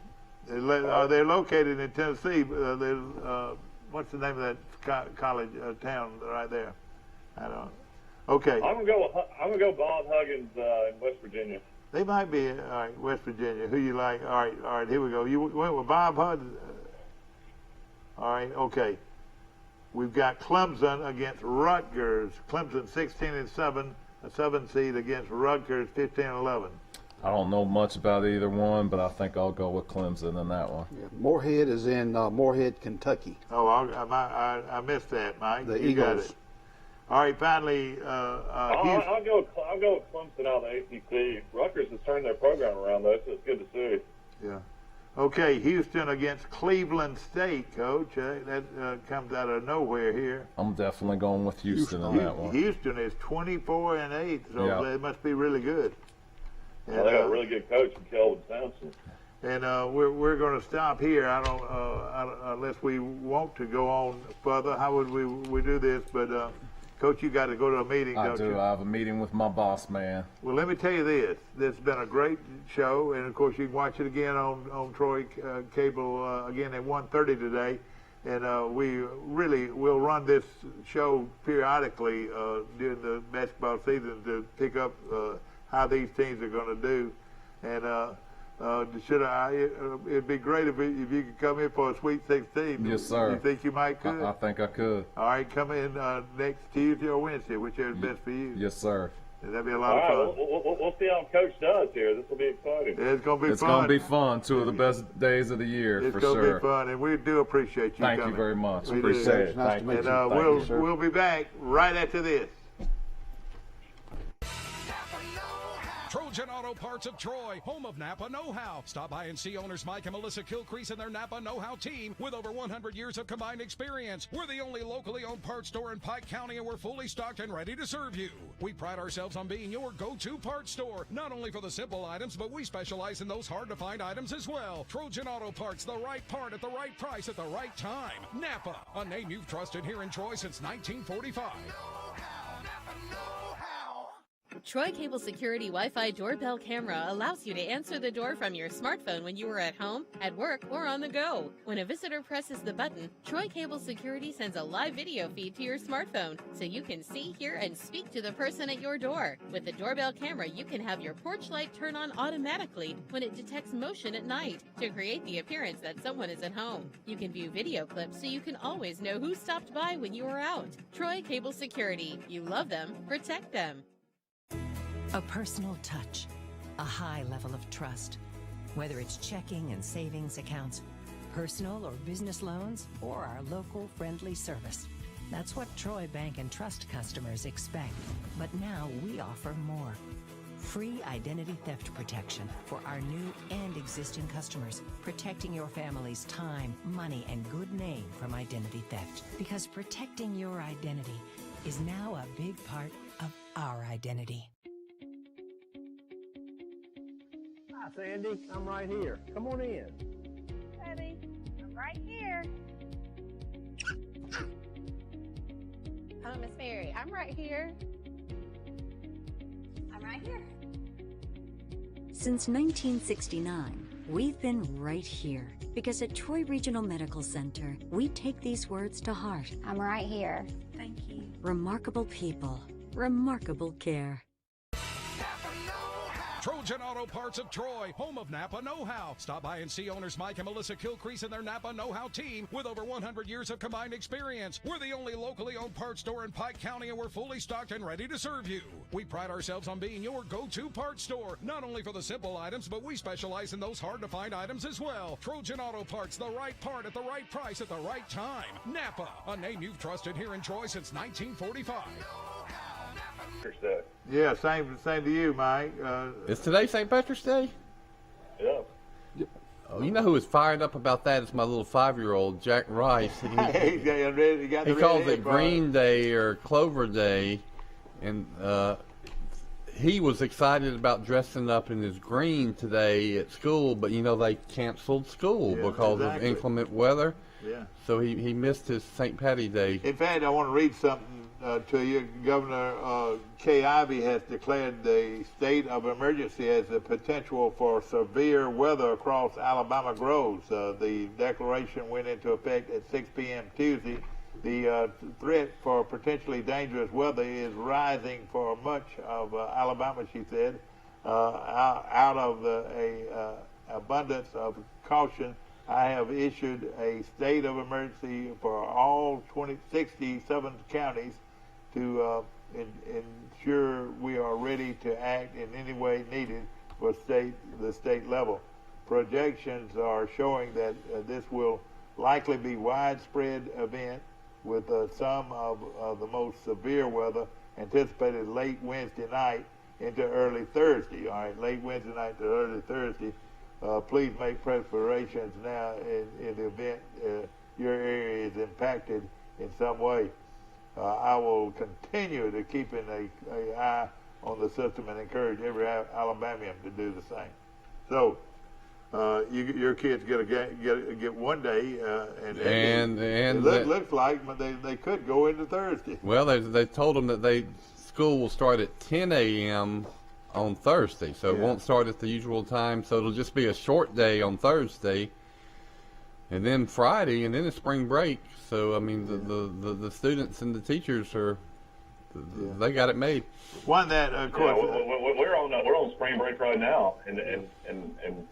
They're located in Tennessee. What's the name of that college town right there? I don't know. Okay. I'm gonna go Bob Huggins in West Virginia. They might be, all right, West Virginia. Who you like? All right, here we go. You went with Bob Huggins. All right, okay. We've got Clemson against Rutgers. Clemson 16-7, a 7 seed against Rutgers 15-11. I don't know much about either one, but I think I'll go with Clemson in that one. Yeah, Morehead is in Morehead, Kentucky. Oh, I missed that, Mike. The You got Eagles. it. All right, finally, Houston. I'll go with Clemson out of the ACC. Rutgers has turned their program around, though, so it's good to see. Yeah. Okay, Houston against Cleveland State, Coach. That comes out of nowhere here. I'm definitely going with Houston in that one. Houston is 24-8, so Yeah. they must be really good. And, Well, they got a really good coach in Kelvin Sampson. And we're going to stop here. I don't unless we want to go on further. How would we do this? But Coach, you got to go to a meeting, I don't do. you? I have a meeting with my boss, man. Well, let me tell you this. This has been a great show, and of course you can watch it again on Troy Cable again at 1:30 today. And we really will run this show periodically during the basketball season to pick up how these teams are going to do. And it'd be great if you could come in for a Sweet 16. Yes, sir. You think you might could? I think I could. All right, come in next Tuesday or Wednesday, whichever is best for you. Yes, sir. And that'd be a lot of fun. We'll see how Coach does here. This will be exciting. Yeah, it's going to be It's fun. going to be fun. 2 of the best days of the year, It's for going to sure. be fun, and we do appreciate you Thank coming. you very much. We do. Appreciate it. Nice to meet you. And we'll be back right after this. Trojan Auto Parts of Troy, home of Napa Know-How. Stop by and see owners Mike and Melissa Kilcrease and their Napa Know-How team with over 100 years of combined experience. We're the only locally owned parts store in Pike County, and we're fully stocked and ready to serve you. We pride ourselves on being your go-to parts store, not only for the simple items, but we specialize in those hard-to-find items as well. Trojan Auto Parts, the right part at the right price at the right time. Napa, a name you've trusted here in Troy since 1945. Troy Cable Security Wi-Fi doorbell camera allows you to answer the door from your smartphone when you are at home, at work, or on the go. When a visitor presses the button, Troy Cable Security sends a live video feed to your smartphone so you can see, hear, and speak to the person at your door. With the doorbell camera, you can have your porch light turn on automatically when it detects motion at night to create the appearance that someone is at home. You can view video clips so you can always know who stopped by when you are out. Troy Cable Security. You love them, protect them. A personal touch, a high level of trust. Whether it's checking and savings accounts, personal or business loans, or our local friendly service. That's what Troy Bank and Trust customers expect. But now we offer more. Free identity theft protection for our new and existing customers, protecting your family's time, money, and good name from identity theft. Because protecting your identity is now a big part of our identity. Hi, Sandy. I'm right here. Come on in. Eddie, I'm right here. Hello, Miss Mary. I'm right here. I'm right here. Since 1969, we've been right here because at Troy Regional Medical Center, we take these words to heart. I'm right here. Thank you. Remarkable people, remarkable care. Trojan Auto Parts of Troy, home of Napa Know-How. Stop by and see owners Mike and Melissa Kilcrease and their Napa Know-How team with over 100 years of combined experience. We're the only locally owned parts store in Pike County, and we're fully stocked and ready to serve you. We pride ourselves on being your go-to parts store, not only for the simple items, but we specialize in those hard-to-find items as well. Trojan Auto Parts, the right part at the right price at the right time. Napa, a name you've trusted here in Troy since 1945. Yeah, same to you, Mike. Is today St. Patrick's Day? Yeah. Oh, you know who was fired up about that? It's my little 5-year-old, Jack Rice. He calls it Green Day or Clover Day, and he was excited about dressing up in his green today at school, but you know they canceled school because of inclement weather. Yeah. So he missed his St. Patty Day. In fact, I want to read something to you. Governor Kay Ivey has declared the state of emergency as a potential for severe weather across Alabama grows. The declaration went into effect at 6 p.m. Tuesday. The threat for potentially dangerous weather is rising for much of Alabama, she said. Out of a abundance of caution, I have issued a state of emergency for all 67 counties to ensure we are ready to act in any way needed for the state level. Projections are showing that this will likely be widespread event with some of the most severe weather anticipated late Wednesday night into early Thursday. All right, late Wednesday night to early Thursday. Please make preparations now in the event your area is impacted in some way. I will continue to keep an eye on the system and encourage every Alabamian to do the same. So your kids get one day, and it looks like they could go into Thursday. Well, they told them that school will start at 10 a.m. on Thursday, so it won't start at the usual time. So it'll just be a short day on Thursday. and then Friday, and then it's spring break. So I mean, the students and the teachers they got it made. One that, of course, we're on spring break right now in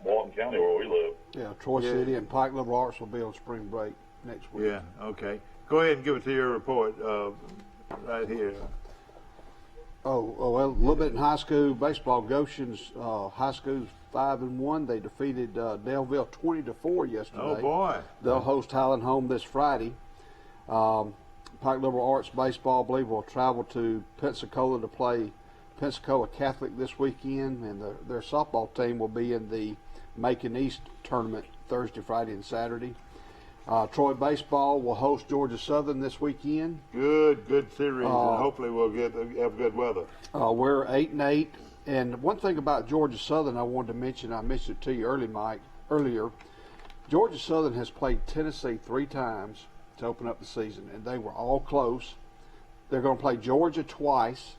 Walton County where we live. Yeah, Troy City and Pike Liberal Arts will be on spring break next week. Yeah, okay. Go ahead and give it to your report right here. Oh, well, a little bit in high school baseball. Goshen's high school's 5-1. They defeated Delville 20-4 yesterday. Oh boy! They'll host Highland home this Friday. Pike Liberal Arts baseball, I believe, will travel to Pensacola to play Pensacola Catholic this weekend, and their softball team will be in the Macon East tournament Thursday, Friday, and Saturday. Troy baseball will host Georgia Southern this weekend. Good series, and hopefully we'll have good weather. We're 8-8, and one thing about Georgia Southern I wanted to mention, I mentioned it to you earlier. Georgia Southern has played Tennessee 3 times to open up the season, and they were all close. They're going to play Georgia twice.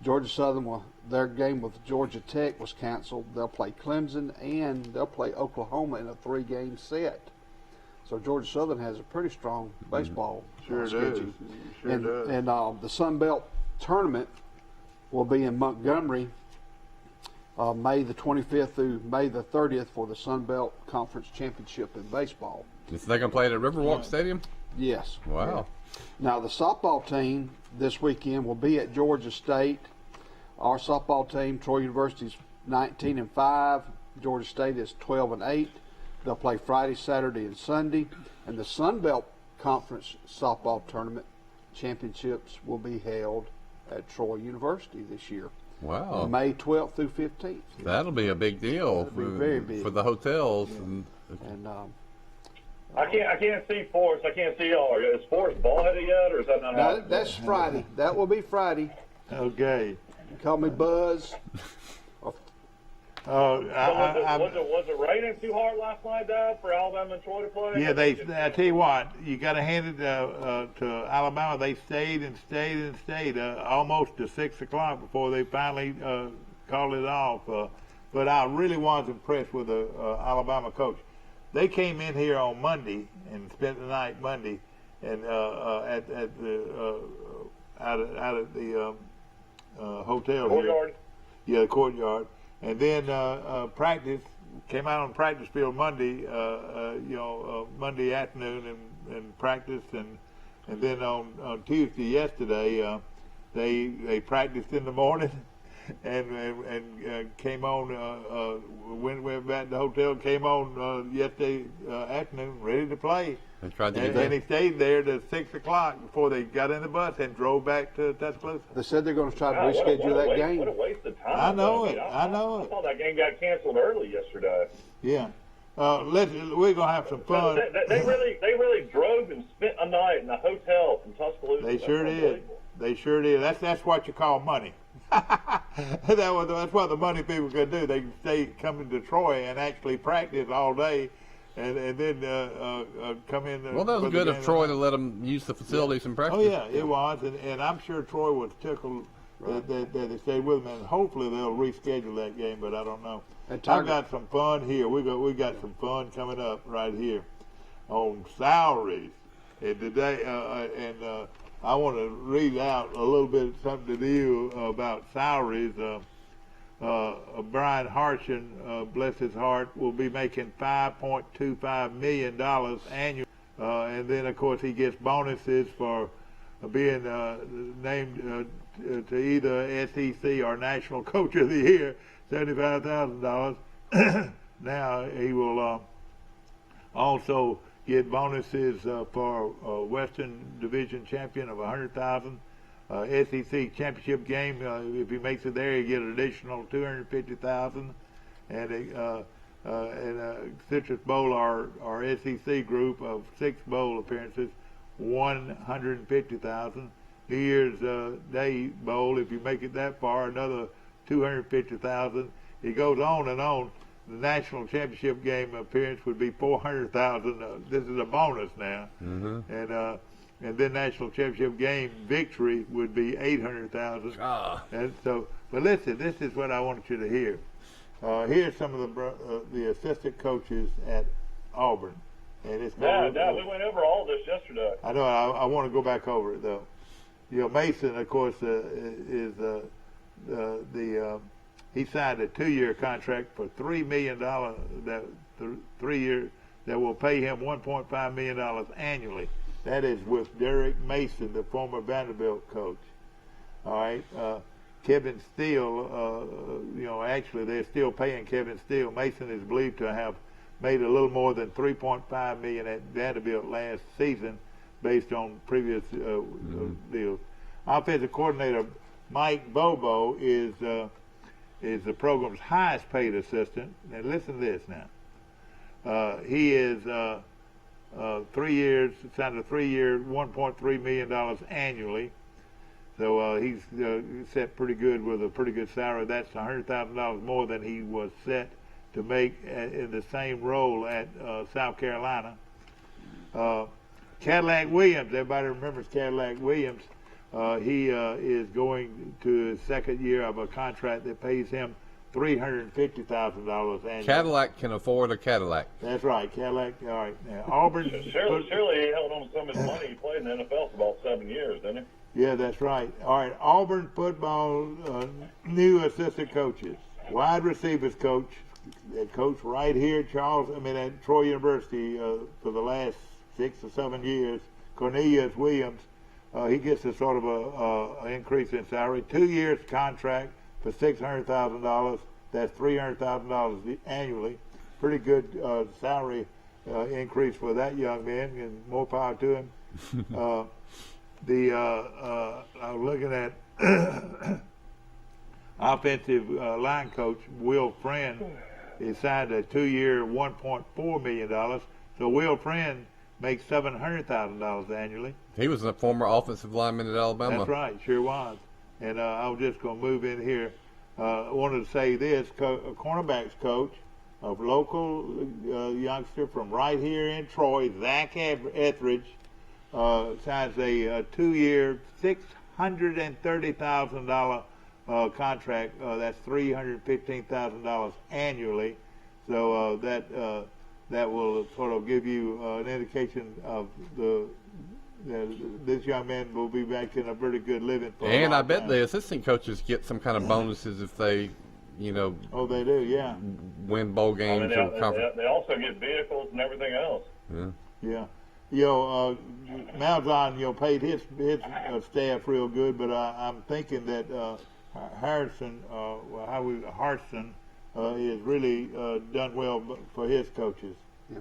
Georgia Southern, their game with Georgia Tech was canceled. They'll play Clemson, and they'll play Oklahoma in a 3-game set. So Georgia Southern has a pretty strong baseball schedule. And the Sun Belt tournament will be in Montgomery May the 25th through May the 30th for the Sun Belt Conference Championship in baseball. Is they going to play it at Riverwalk Stadium? Yes. Wow. Now the softball team this weekend will be at Georgia State. Our softball team, Troy University's 19-5. Georgia State is 12-8. They'll play Friday, Saturday, and Sunday. And the Sun Belt Conference softball tournament championships will be held at Troy University this year. Wow. May 12th through 15th. That'll be a big deal very big for the hotels. Yeah. And I can't see Forrest. I can't see y'all. Is Forrest ball-headed yet, or is that not happening? That's Friday. That will be Friday. Okay. Call me Buzz. Was it raining too hard last night, Dad, for Alabama and Troy to play? Yeah, I tell you what, you got to hand it to Alabama. They stayed almost to 6 o'clock before they finally called it off. But I really was impressed with the Alabama coach. They came in here on Monday and spent the night Monday, and out at the hotel courtyard. Here. Yeah, the courtyard. And then practice came out on the practice field Monday, Monday afternoon and practiced, and then on Tuesday yesterday they practiced in the morning and came on when we went back to the hotel, came on yesterday afternoon ready to play. They tried to and he stayed there to 6 o'clock before they got in the bus and drove back to Tuscaloosa. They said they're going to try to reschedule that game. What a waste of time. I know it. I thought that game got canceled early yesterday. Yeah. We're gonna have some fun. They really drove and spent a night in a hotel from Tuscaloosa. They sure did. They sure did. That's what you call money. That's what the money people could do. They can come to Troy and actually practice all day, and then come in. Well, that was good of Troy to let them use the facilities and practice. Oh yeah, it was, and I'm sure Troy was tickled that they stayed with them, and hopefully they'll reschedule that game. But I don't know. I've got some fun here. We got some fun coming up right here on salaries, and today I want to read out a little bit something to you about salaries. Brian Harshen, bless his heart, will be making $5.25 million annually. And then, of course, he gets bonuses for being named to either SEC or National Coach of the Year, $75,000. Now he will also get bonuses for Western Division champion of $100,000. SEC championship game, if he makes it there, he get an additional $250,000. And Citrus Bowl, our SEC group of 6 bowl appearances, $150,000. New Year's Day Bowl, if you make it that far, another $250,000. It goes on and on. The national championship game appearance would be $400,000. This is a bonus now, and then national championship game victory would be $800,000. And so, but listen, this is what I want you to hear. Here's some of the assistant coaches at Auburn. and it's Dad, we went over all this yesterday. I know. I want to go back over it though. Mason, of course, is he signed a 2-year contract for $3 million. That 3 year that will pay him $1.5 million annually. That is with Derek Mason, the former Vanderbilt coach. All right. Kevin Steele, actually they're still paying Kevin Steele. Mason is believed to have made a little more than $3.5 million at Vanderbilt last season, based on previous deals. Offensive coordinator Mike Bobo is the program's highest paid assistant. Now listen to this now. He is 3 years, signed a 3-year, $1.3 million annually. So he's set pretty good with a pretty good salary. That's $100,000 more than he was set to make in the same role at South Carolina. Cadillac Williams, everybody remembers Cadillac Williams. He is going to his second year of a contract that pays him $350,000 annually. Cadillac can afford a Cadillac. That's right, Cadillac. All right. Now, Auburn. Surely he held on to some of his money. He played in the NFL for about 7 years, didn't he? Yeah, that's right. All right, Auburn football new assistant coaches. Wide receivers coach, coach right here at Troy University for the last 6 or 7 years, Cornelius Williams. He gets a sort of a increase in salary. 2 years contract for $600,000. That's $300,000 annually. Pretty good salary increase for that young man, and more power to him. I'm looking at offensive line coach Will Friend. He signed a 2-year, $1.4 million. So Will Friend makes $700,000 annually. He was a former offensive lineman at Alabama. That's right, sure was. And I was just going to move in here. I wanted to say this: a cornerbacks coach, a local youngster from right here in Troy, Zach Etheridge, signs a 2-year, $630,000 contract. That's $315,000 annually. So that will sort of give you an indication of this young man will be making a pretty good living. And I bet the assistant coaches get some kind of bonuses if they, Oh, they do, yeah. Win bowl games or conference. They also get vehicles and everything else. Yeah. Malzahn, paid his staff real good, but I'm thinking that Harrison is really done well for his coaches. Yeah.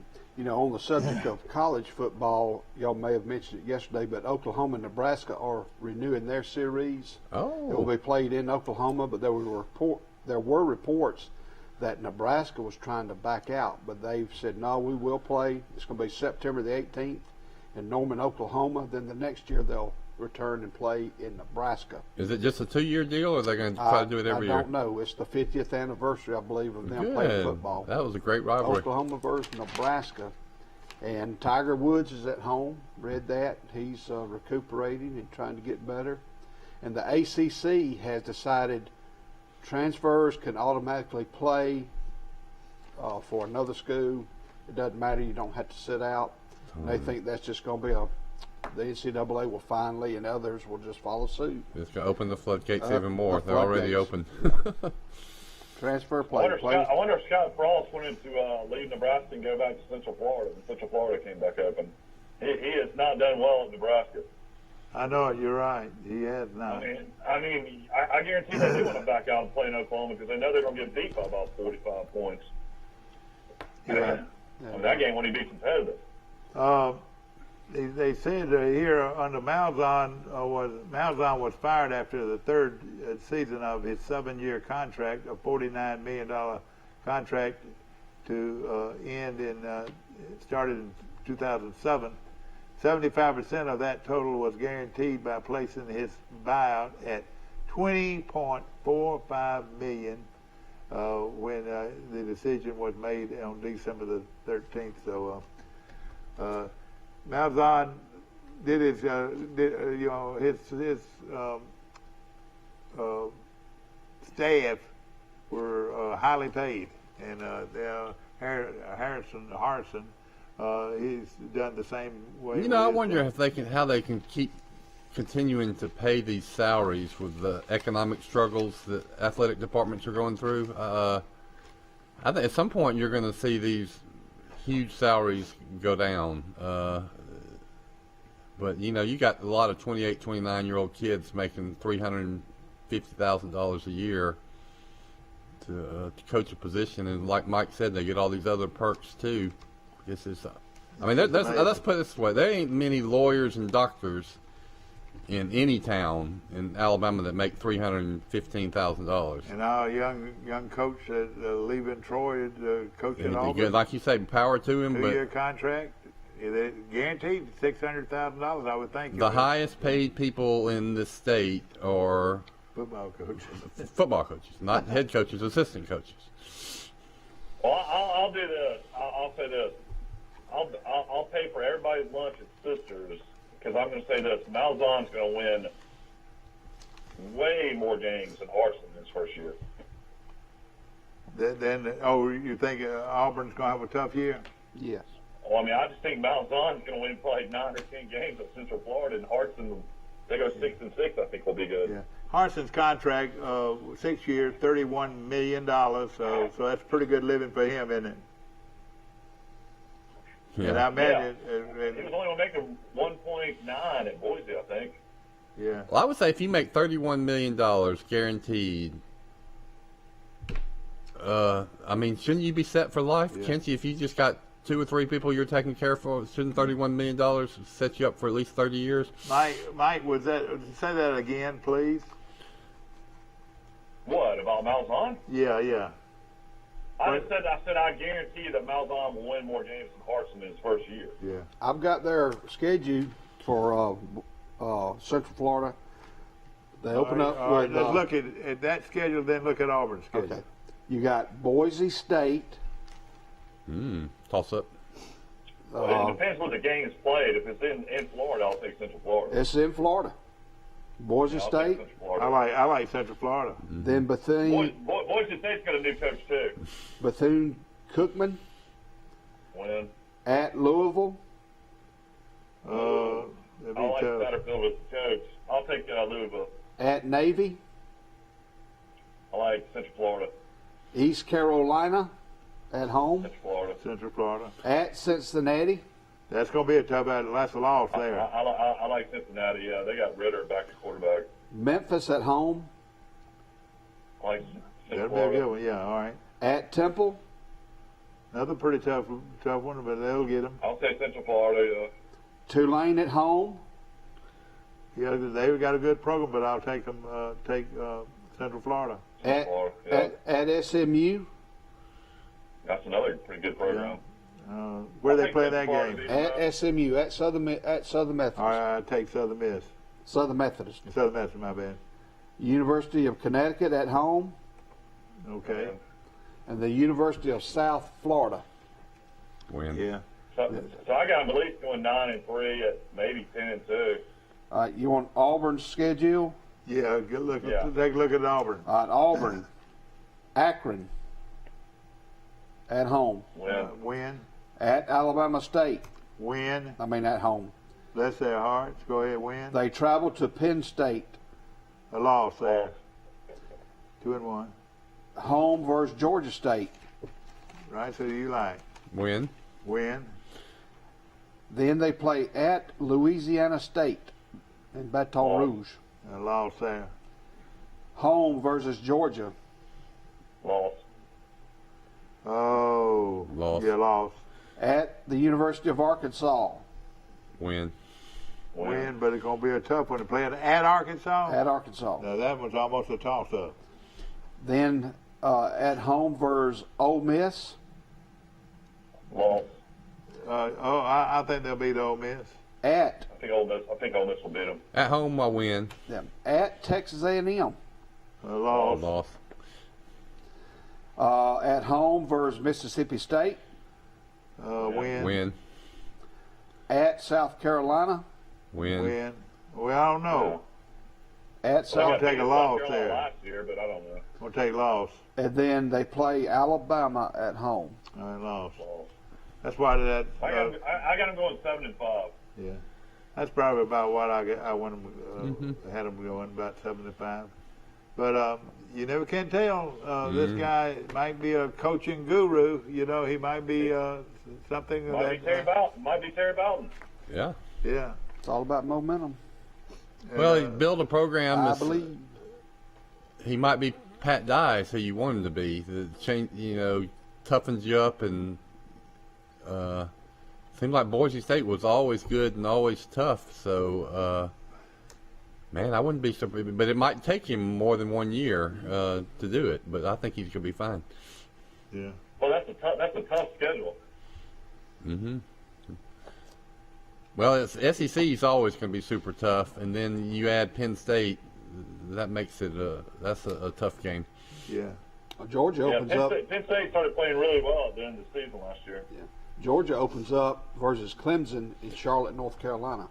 On the subject of college football, y'all may have mentioned it yesterday, but Oklahoma and Nebraska are renewing their series. Oh. It will be played in Oklahoma, but there were reports that Nebraska was trying to back out, but they've said, no, we will play. It's going to be September the 18th in Norman, Oklahoma. Then the next year they'll return and play in Nebraska. Is it just a 2-year deal, or are they going to try to do it every year? I don't know. It's the 50th anniversary, I believe, of them playing football. That was a great rivalry. Oklahoma versus Nebraska. And Tiger Woods is at home. Read that. He's recuperating and trying to get better. And the ACC has decided transfers can automatically play for another school. It doesn't matter. You don't have to sit out. They think that's just going to be the NCAA will finally, and others will just follow suit. It's going to open the floodgates even more. They're already open. Transfer play. I wonder if Scott Frost wanted to leave Nebraska and go back to Central Florida. And Central Florida came back open. He has not done well at Nebraska. I know it. You're right. He has not. I guarantee they do want to back out and play in Oklahoma because they know they're going to get beat by about 45 points. Yeah. That game won't even be competitive. They said here under Malzahn was fired after the third season of his 7-year contract, a $49 million contract to started in 2007. 75% of that total was guaranteed by placing his buyout at $20.45 million when the decision was made on December the 13th. So Malzahn did his staff were highly paid, and Harrison He's done the same way. You know, I wonder if how they can keep continuing to pay these salaries with the economic struggles that athletic departments are going through. I think at some point you're going to see these huge salaries go down. But, you know, you got a lot of 28, 29-year-old kids making $350,000 a year to coach a position. And like Mike said, they get all these other perks, too. This is, I mean, let's put it this way. There ain't many lawyers and doctors in any town in Alabama that make $315,000. And our young coach leaving Troy coaching Auburn. Like you say, power to him. 2-year contract. Guaranteed $600,000, I would think. The highest paid people in the state are football coaches. Football coaches, not head coaches, assistant coaches. Well, I'll do this. I'll say this. I'll pay for everybody's lunch at Sisters, because I'm going to say this. Malzahn's going to win way more games than Harsin his first year. Then you think Auburn's going to have a tough year? Yes. Well, I mean, I just think Malzahn's going to win probably 9 or 10 games at Central Florida, and Harsin, they go 6-6. I think will be good. Yeah. Harsin's contract, 6 years, $31 million. So that's pretty good living for him, isn't it? Yeah. And I imagine he was only going to make 1.9 at Boise, I think. Yeah. Well, I would say if you make $31 million guaranteed, I mean, shouldn't you be set for life? Yeah. Can't you? If you just got 2 or 3 people you're taking care of, shouldn't $31 million set you up for at least 30 years? Mike, say that again, please? What, about Malzahn? Yeah. I said I guarantee that Malzahn will win more games than Harsin in his first year. Yeah. I've got their schedule for Central Florida. They open up with. Let's look at that schedule, then look at Auburn's schedule. Okay. You got Boise State. Toss up. Well, it depends what the game is played. If it's in Florida, I'll take Central Florida. It's in Florida. Boise State. I like Central Florida. Mm-hmm. Then Bethune. Boise State's got a new coach too. Bethune-Cookman. Win. At Louisville. I like Satterfield as the coach. I'll take Louisville. At Navy. I like Central Florida. East Carolina. At home. Central Florida. At Cincinnati. That's going to be a tough battle. That's a loss there. I like Cincinnati. Yeah, they got Ritter back at quarterback. Memphis at home. I like That'll be a good one. Yeah, all right. At Temple. Another pretty tough one, but they'll get them. I'll say Central Florida. Yeah. Tulane at home. Yeah, they've got a good program, but I'll take them. Take Central Florida. At SMU. That's another pretty good program. Where they play that game? At SMU, at Southern Methodist. All right, I take Southern Miss. Southern Methodist. Southern Methodist, my bad. University of Connecticut at home. Okay. And the University of South Florida. Win. Yeah. So I got them at least going 9-3 at maybe 10-2. All right, you want Auburn's schedule? Yeah, good look. Yeah. Take a look at Auburn. All right, Auburn, Akron. At home. Win. At Alabama State. Win. At home. Bless their hearts. Go ahead, win. They travel to Penn State. A loss there. 2-1. Home versus Georgia State. Right, so you like. Win. Then they play at Louisiana State in Baton Rouge. A loss there. Home versus Georgia. Loss. Oh. Loss. Yeah, loss. At the University of Arkansas. Win, but it's going to be a tough one to play at Arkansas. At Arkansas. Now, that was almost a toss-up. Then at home versus Ole Miss. Loss. I think they'll beat Ole Miss. I think Ole Miss will beat them. At home, I win. At Texas A&M. A loss. Loss. At home versus Mississippi State. Win. At South Carolina. Win. Well, I don't know. At South take a loss there. Last year, but I don't know. We'll take loss. And then they play Alabama at home. All right, loss. That's why that. I got them going 7-5. Yeah, that's probably about what I want them had them going, about 7-5. But you never can tell. This guy might be a coaching guru. You know, he might be something. Might be Terry Bowden. Yeah. Yeah. It's all about momentum. Well, he built a program. I believe he might be Pat Dye, who you want him to be. The change, toughens you up, and seemed like Boise State was always good and always tough. So, man, I wouldn't be surprised. But it might take him more than 1 year to do it. But I think he's gonna be fine. Yeah. Well, that's a tough schedule. Mm-hmm. Well, SEC is always going to be super tough, and then you add Penn State, that makes it that's a tough game. Yeah. Georgia opens up. Penn State started playing really well at the end of the season last year. Yeah. Georgia opens up versus Clemson in Charlotte, North Carolina.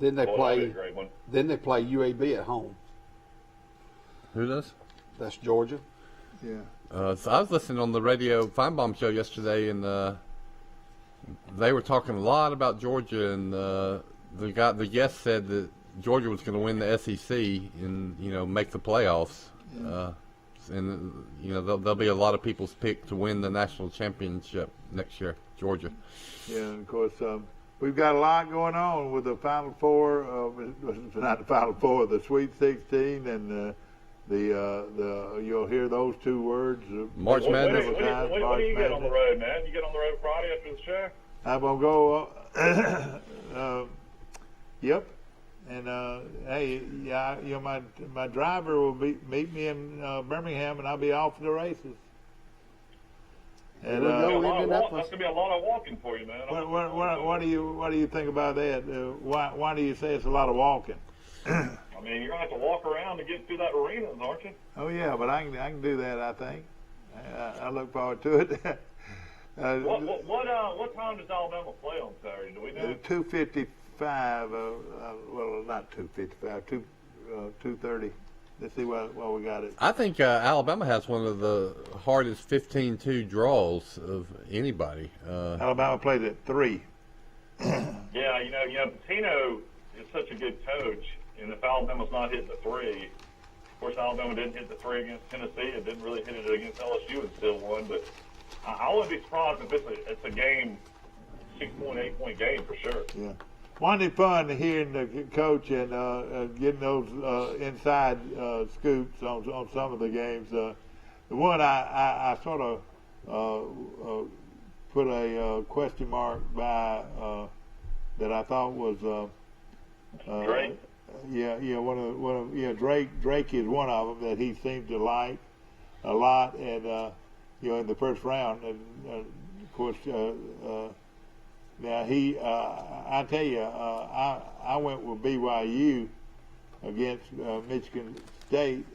Then they play. Great one. Then they play UAB at home. Who does? That's Georgia. Yeah. So I was listening on the radio Feinbaum show yesterday, and they were talking a lot about Georgia, and the guest said that Georgia was going to win the SEC and make the playoffs, and there'll be a lot of people's pick to win the national championship next year. Georgia. Yeah, and of course we've got a lot going on with the Final Four, not the Final Four, the Sweet 16, and you'll hear those two words. March Madness. When do you get on the road, man? You get on the road Friday after the show? I'm gonna go. Yep. And hey, yeah, my driver will meet me in Birmingham, and I'll be off to the races. And that's gonna be a lot of walking for you, man. What do you think about that? Why do you say it's a lot of walking? I mean, you're gonna have to walk around to get through that arena, aren't you? Oh yeah, but I can do that. I think. I look forward to it. What time does Alabama play on Saturday? Do we know? 2:55. Well, not 2:55. 2:30. Let's see what we got it. I think Alabama has one of the hardest 15-2 draws of anybody. Alabama plays at 3. Yeah, Pitino is such a good coach, and if Alabama's not hitting the 3, of course Alabama didn't hit the 3 against Tennessee. It didn't really hit it against LSU and still won. But I wouldn't be surprised if it's a game, 6-point, 8-point game for sure. Yeah. Wasn't it fun hearing the coach and getting those inside scoops on some of the games? The one I sort of put a question mark by that I thought was Drake. Drake is one of them that he seemed to like a lot, and in the first round, and of course. Now I tell you, I went with BYU against Michigan State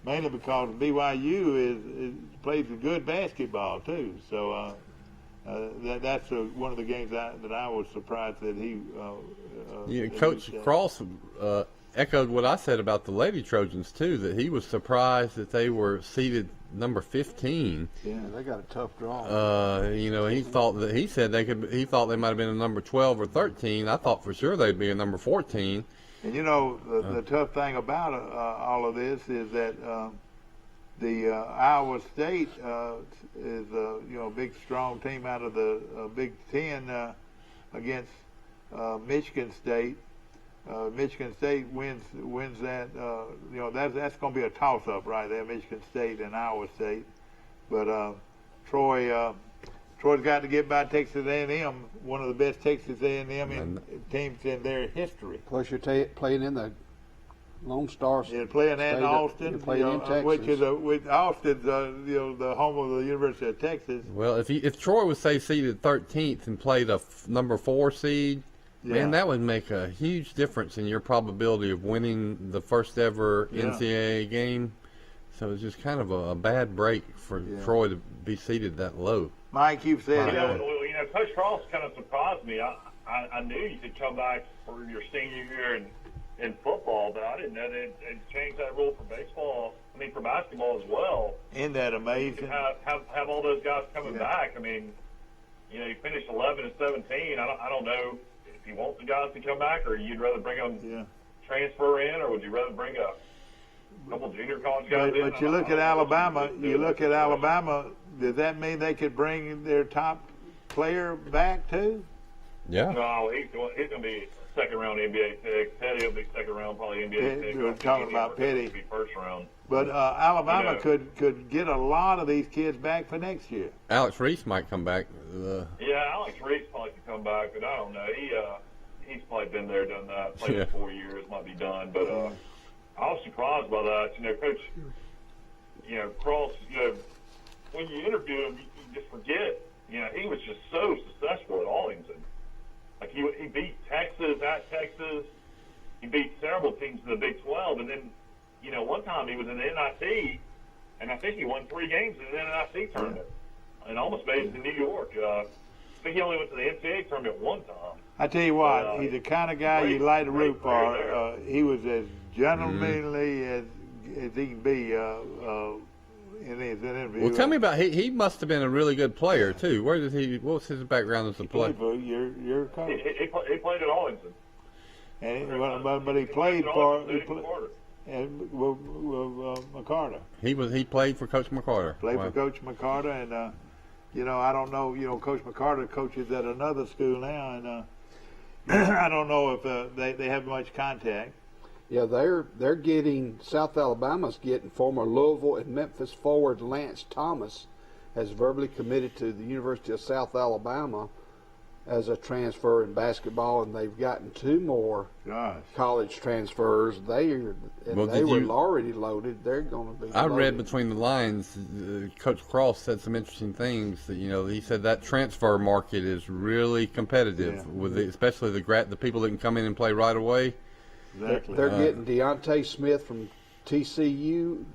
mainly because BYU plays a good basketball too. So that's one of the games that I was surprised that he. Coach Cross echoed what I said about the Lady Trojans too. That he was surprised that they were seeded number 15. Yeah, they got a tough draw. He said he thought they might have been a number 12 or 13. I thought for sure they'd be a number 14. And the tough thing about all of this is that the Iowa State is a big strong team out of the Big Ten against Michigan State. Michigan State wins that. That's going to be a toss-up right there, Michigan State and Iowa State. But Troy's got to get by Texas A&M, one of the best Texas A&M teams in their history. Plus, you're playing in the Lone Star. Yeah, playing in Austin, in Texas. which is Austin's the home of the University of Texas. Well, if Troy was say seeded 13th and played a number 4 seed. Yeah. Man, that would make a huge difference in your probability of winning the first ever NCAA game. So it's just kind of a bad break for Troy to be seated that low. Mike, you've said Coach Cross kind of surprised me. I knew you could come back for your senior year and in football, but I didn't know they changed that rule for baseball. I mean, for basketball as well. Isn't that amazing? Have all those guys coming back. I mean, you know, you finished 11 and 17. I don't know if you want the guys to come back, or you'd rather bring them transfer in, or would you rather bring a couple junior college guys in? But you look at Alabama. You look at Alabama. Does that mean they could bring their top player back too? Yeah. No, he's going to be second round NBA pick. Petty will be second round, probably NBA pick. We're talking about Petty. Be first round. But Alabama could get a lot of these kids back for next year. Alex Reese might come back. Yeah, Alex Reese probably could come back, but I don't know. He's probably been there, done that. Played for 4 years, might be done. But I was surprised by that. You know, Coach, you know, Cross, you know, when you interview him, you just forget. You know, he was just so successful at Arlington. Like, he beat Texas at Texas. He beat several teams in the Big 12. And then, you know, one time he was in the NIT, and I think he won 3 games in the NIT tournament and almost made it to New York. I think he only went to the NCAA tournament one time. I tell you what, he's the kind of guy you light a root for. He was as gentlemanly as he can be in his interview. Well, tell me about he must have been a really good player too. What was his background as a player? Your coach. He played at Arlington. But he played for McCarter. He played for Coach McCarter. Played for Coach McCarter, and you know, I don't know. You know, Coach McCarter coaches at another school now, and I don't know if they have much contact. Yeah, they're getting, South Alabama's getting former Louisville and Memphis forward Lance Thomas has verbally committed to the University of South Alabama as a transfer in basketball, and they've gotten 2 more college transfers. They were already loaded. They're going to be. I read between the lines. Coach Cross said some interesting things. That, you know, he said that transfer market is really competitive with especially the people that can come in and play right away. Exactly. They're getting Deontay Smith from TCU,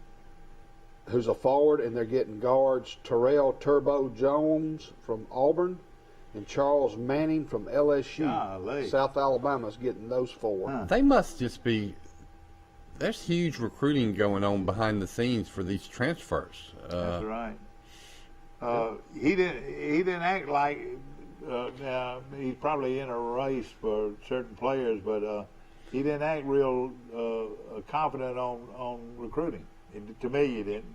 who's a forward, and they're getting guards Terrell Turbo Jones from Auburn and Charles Manning from LSU. Golly. South Alabama's getting those 4. They must just be. There's huge recruiting going on behind the scenes for these transfers. That's right. He didn't act like he's probably in a race for certain players, but he didn't act real confident on recruiting. To me, he didn't.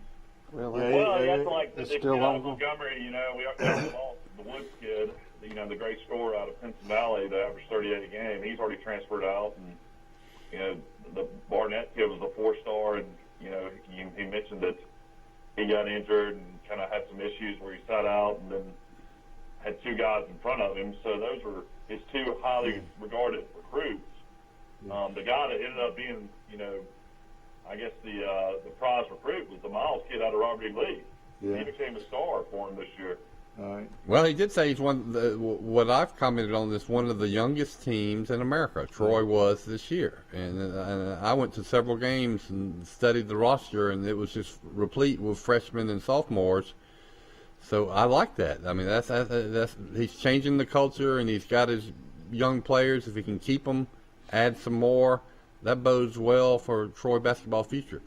Well, that's like the kid out of Montgomery. You know, we lost the Woods kid. You know, the great scorer out of Pinson Valley that averaged 38 a game. He's already transferred out, and you know, the Barnett kid was a 4-star, and you know, he mentioned that he got injured and kind of had some issues where he sat out, and then had 2 guys in front of him. So those were his 2 highly regarded recruits. The guy that ended up being, you know, I guess the prize recruit was the Miles kid out of Robert E. Lee. He became a star for him this year. All right. Well, he did say he's what I've commented on is one of the youngest teams in America. Troy was this year, and I went to several games and studied the roster, and it was just replete with freshmen and sophomores. So I like that. I mean, that's he's changing the culture, and he's got his young players. If he can keep them, add some more, that bodes well for Troy basketball future.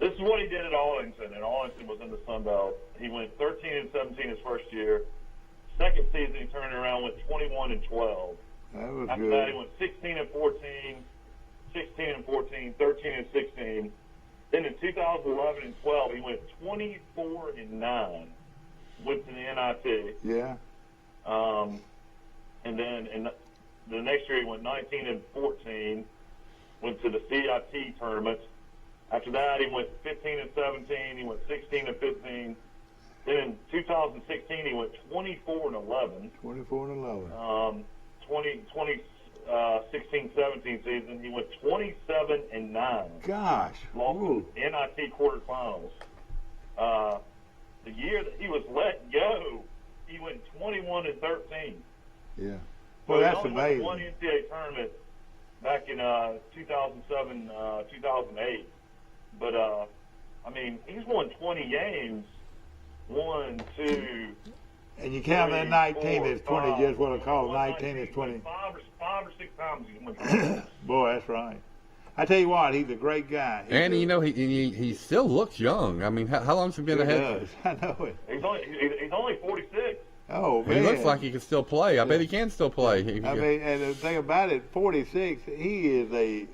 This is what he did at Arlington, and Arlington was in the Sun Belt. He went 13 and 17 his first year. Second season, he turned around, went 21 and 12. That was After good. that, he went 16 and 14, 16 and 14, 13 and 16. Then in 2011 and 12, he went 24 and 9. Went to the NIT. Yeah. And then in the next year, he went 19 and 14. Went to the CIT tournament. After that, he went 15 and 17. He went 16 and 15. Then in 2016, he went 24 and 11. 24 and 11. 16-17 season, he went 27 and 9. Gosh. Lost in NIT quarterfinals. The year that he was let go, he went 21 and 13. Yeah. Well, that's he only amazing. won one NCAA tournament back in 2007, 2008. But, I mean, he's won 20 games. 1, 2, and you count that 19 as 20, just what I call 19 as 20. Five 5 or 6 times he's won championships. Boy, that's right. I tell you what, he's a great guy. And he still looks young. I mean, how long's he been ahead? I know it. He's only 46. Oh man, he looks like he can still play. I bet he can still play. I mean, and the thing about it, 46, he is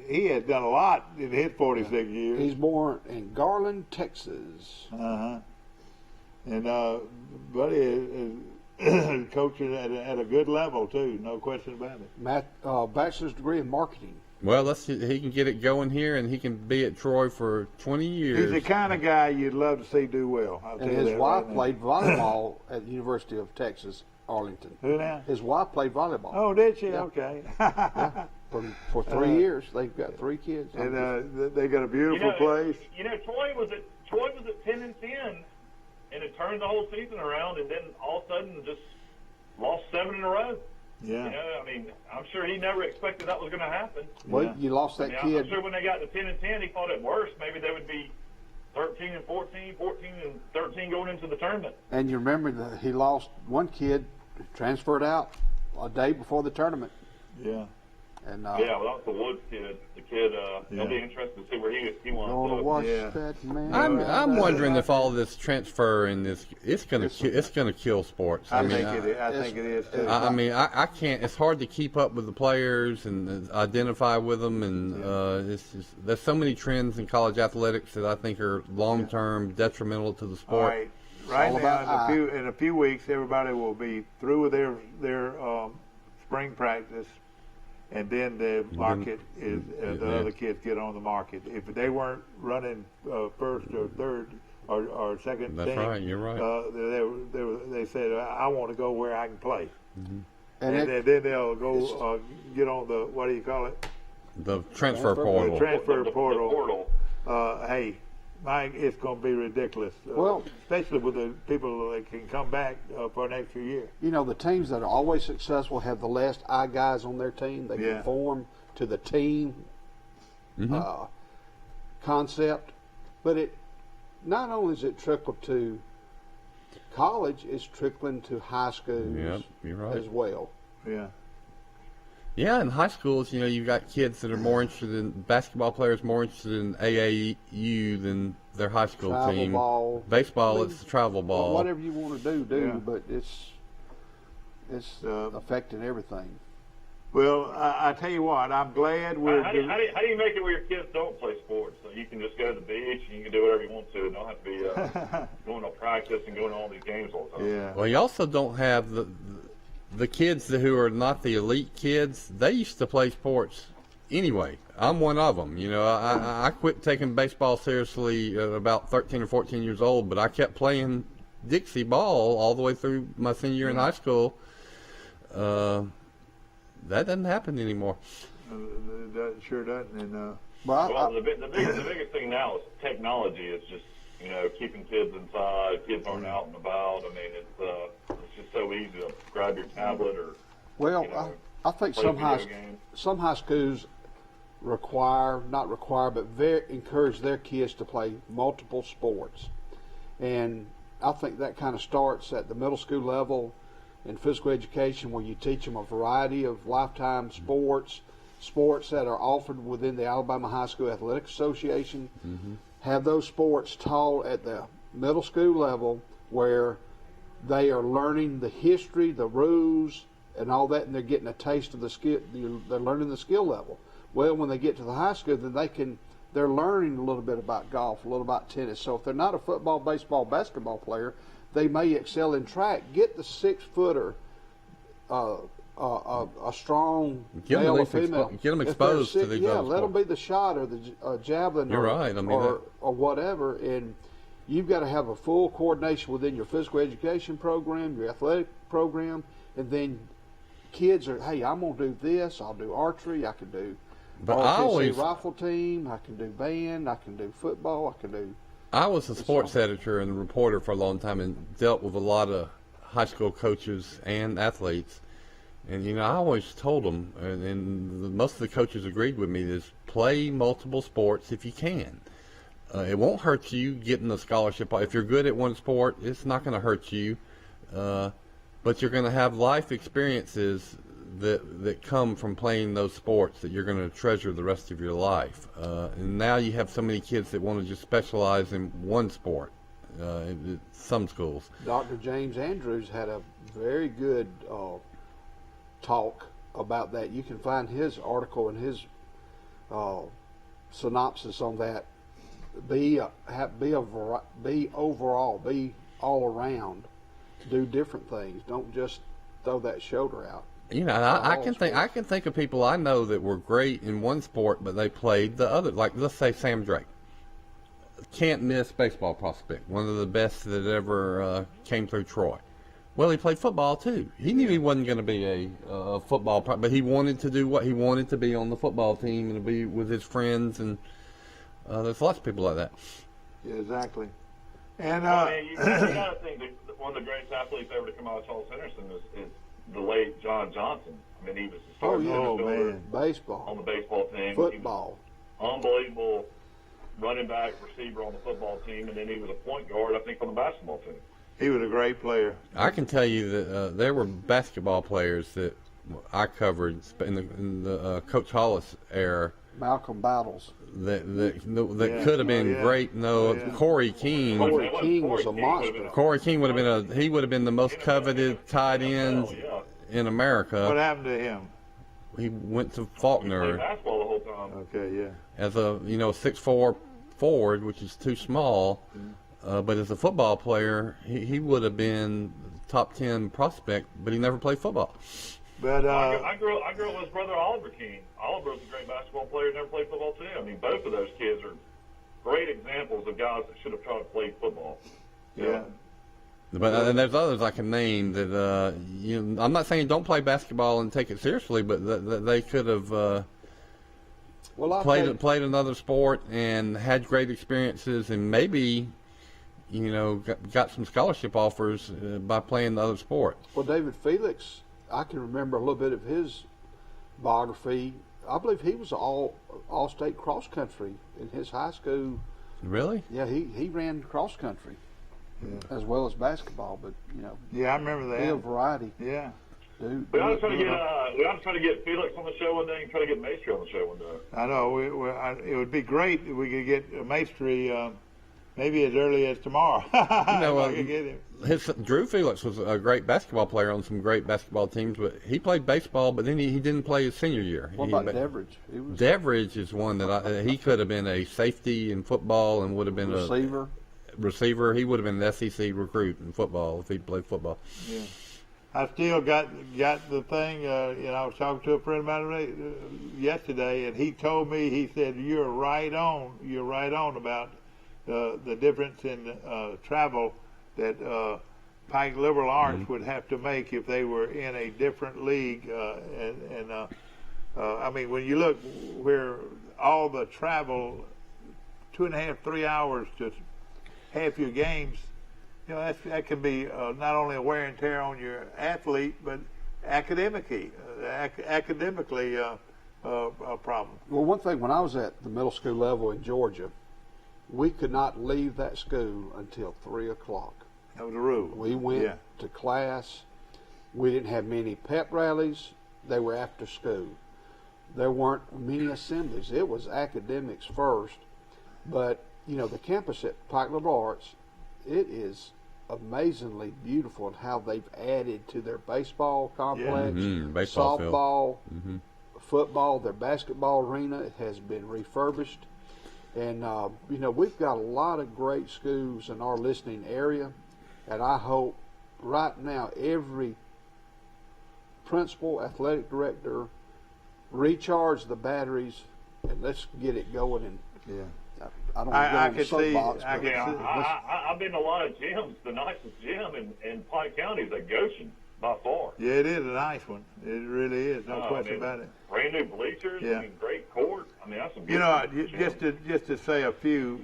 he has done a lot in his 46 years. He's born in Garland, Texas. And Buddy is coaching at a good level too, no question about it. Bachelor's degree in marketing. Well, he can get it going here, and he can be at Troy for 20 years. He's the kind of guy you'd love to see do well. And his wife played volleyball at the University of Texas, Arlington. Who now? His wife played volleyball. Oh, did she? Yeah. Okay. Yeah. For 3 years, they've got 3 kids. And they got a beautiful place. Troy was at 10-10, and it turned the whole season around, and then all of a sudden just lost 7 in a row. Yeah. I mean, I'm sure he never expected that was going to happen. Well, you lost that kid. I'm sure when they got to 10-10, he thought at worst maybe they would be 13-14, 14-13 going into the tournament. And you remember that he lost one kid, transferred out a day before the tournament. Yeah. And well, that was the Woods kid. The kid, it'll be interesting to see where he wants to watch that man. I'm wondering if all this transfer and this it's gonna kill sports. I think it is too. I mean, I can't. It's hard to keep up with the players and identify with them, and there's so many trends in college athletics that I think are long term detrimental to the sport. Right now, in a few weeks, everybody will be through with their spring practice. And then the market is the other kids get on the market. If they weren't running first or third or second that's team, right. You're right. They said, "I want to go where I can play," and then they'll go get on the what do you call it? The transfer portal. The transfer portal. Hey, Mike, it's going to be ridiculous. Well, especially with the people that can come back for an extra year. You know, the teams that are always successful have the last I guys on their team. They conform to the team concept. But it not only is it trickled to college, it's trickling to high schools as well. Yeah. Yeah, in high schools, you've got kids that are more interested in basketball players, more interested in AAU than their high school travel team. Ball. Baseball, it's the travel ball. Well, whatever you want to do, but it's affecting everything. Well, I tell you what, I'm glad we're. How do you make it where your kids don't play sports? So you can just go to the beach and you can do whatever you want to, and don't have to be going to practice and going to all these games all the time. Yeah. Well, you also don't have the kids who are not the elite kids. They used to play sports anyway. I'm one of them. I quit taking baseball seriously about 13 or 14 years old, but I kept playing Dixie ball all the way through my senior year in high school. That doesn't happen anymore. That sure doesn't. And the biggest thing now is technology. It's just keeping kids inside. Kids aren't out and about. I mean, it's just so easy to grab your tablet or. Well, I think some high schools encourage their kids to play multiple sports, and I think that kind of starts at the middle school level in physical education, where you teach them a variety of lifetime sports that are offered within the Alabama High School Athletic Association. Have those sports taught at the middle school level, where they are learning the history, the rules, and all that, and they're getting a taste of the skill. They're learning the skill level. Well, when they get to the high school, then they're learning a little bit about golf, a little about tennis. So if they're not a football, baseball, basketball player, they may excel in track. Get the 6-footer, a strong male or female. Get them exposed to these. Yeah, let them be the shot or the javelin. You're right. I mean, or whatever. And you've got to have a full coordination within your physical education program, your athletic program, and then kids are, hey, I'm going to do this. I'll do archery. I can do rifle team. I can do band. I can do football. I can do. I was a sports editor and reporter for a long time and dealt with a lot of high school coaches and athletes. And, I always told them, and most of the coaches agreed with me, is play multiple sports if you can. It won't hurt you getting a scholarship. If you're good at one sport, it's not going to hurt you. But you're going to have life experiences that come from playing those sports that you're going to treasure the rest of your life. And now you have so many kids that want to just specialize in one sport. In some schools. Dr. James Andrews had a very good talk about that. You can find his article and his synopsis on that. Be all around. Do different things. Don't just throw that shoulder out. You know, I can think of people I know that were great in one sport, but they played the other. Like, let's say Sam Drake. Can't miss baseball prospect, one of the best that ever came through Troy. Well, he played football too. He knew he wasn't going to be a football pro, but he wanted to do what he wanted to be on the football team and to be with his friends, and there's lots of people like that. Yeah, exactly. And you got to think that one of the greatest athletes ever to come out of Charles Henderson is the late John Johnson. I mean, he was the starting midfielder baseball on the baseball team. Football, unbelievable running back, receiver on the football team, and then he was a point guard, I think, on the basketball team. He was a great player. I can tell you that there were basketball players that I covered in the Coach Hollis era. Malcolm Battles. That could have been great. Corey King. Corey King was a monster. Corey King would have been the most coveted tight end in America. What happened to him? He went to Faulkner. He played basketball the whole time. Okay, yeah. As a 6'4" forward, which is too small, but as a football player, he would have been top 10 prospect, but he never played football. But I grew up with his brother Oliver King. Oliver was a great basketball player, never played football too. I mean, both of those kids are great examples of guys that should have tried to play football. Yeah. But and there's others I can name that I'm not saying don't play basketball and take it seriously, but they could have played another sport and had great experiences, and maybe got some scholarship offers by playing the other sport. Well, David Felix, I can remember a little bit of his biography. I believe he was all-state cross country in his high school. Really? Yeah, he ran cross country as well as basketball, but Yeah, I remember that. A variety. Yeah. We ought to try to get Felix on the show one day and try to get Maestri on the show one day. I know. It would be great if we could get Maestri maybe as early as tomorrow. I could get him. Drew Felix was a great basketball player on some great basketball teams, but he played baseball, but then he didn't play his senior year. What about Deveridge? Deveridge is one that he could have been a safety in football and would have been receiver. Receiver. He would have been an SEC recruit in football if he played football. Yeah. I still got the thing. I was talking to a friend of mine yesterday, and he told me, he said, "You're right on. You're right on about the difference in travel that Pike Liberal Arts would have to make if they were in a different league." I mean, when you look where all the travel, 2.5, 3 hours to half your games, that can be not only a wear and tear on your athlete, but academically a problem. Well, one thing, when I was at the middle school level in Georgia, we could not leave that school until 3 o'clock. That was the rule. We went to class. We didn't have many pep rallies. They were after school. There weren't many assemblies. It was academics first. But, the campus at Pike Liberal Arts, it is amazingly beautiful in how they've added to their baseball complex, baseball softball, football, their basketball arena. It has been refurbished. And, we've got a lot of great schools in our listening area. And I hope right now every principal, athletic director, recharge the batteries and let's get it going. And I don't want to go on the soapbox. I've been to a lot of gyms. The nicest gym in Pike County is at Goshen, by far. Yeah, it is a nice one. It really is. No question about it. Brand new bleachers. Yeah. I mean, great court. I mean, that's some good just to say a few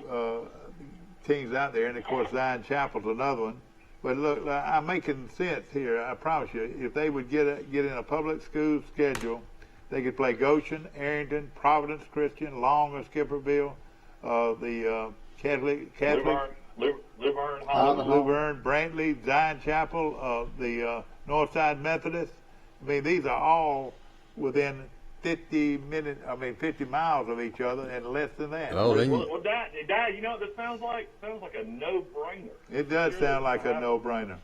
teams out there, and of course Zion Chapel's another one. But look, I'm making sense here. I promise you. If they would get in a public school schedule, they could play Goshen, Arrington, Providence Christian, Long or Skipperville, the Catholic, Luverne, Luverne, Brantley, Zion Chapel, the Northside Methodist, I mean, these are all within 50 miles of each other and less than that. Oh, Well, Dad, you know what this sounds like? Sounds like a no-brainer. It does sound like a no-brainer.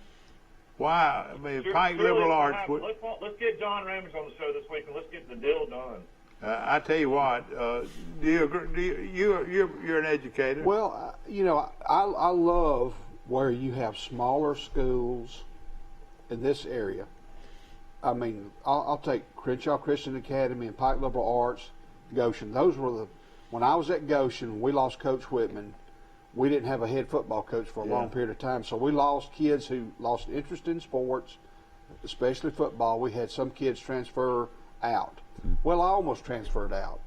Why? I mean, Pike Surely Liberal it's Arts. gonna happen. Let's get John Ramage on the show this week and let's get the deal done. I tell you what. Do you agree? You're an educator. Well, you know, I love where you have smaller schools in this area. I mean, I'll take Crenshaw Christian Academy and Pike Liberal Arts, Goshen. Those were when I was at Goshen, we lost Coach Whitman. We didn't have a head football coach for a long period of time, so we lost kids who lost interest in sports, especially football. We had some kids transfer out. Well, I almost transferred out,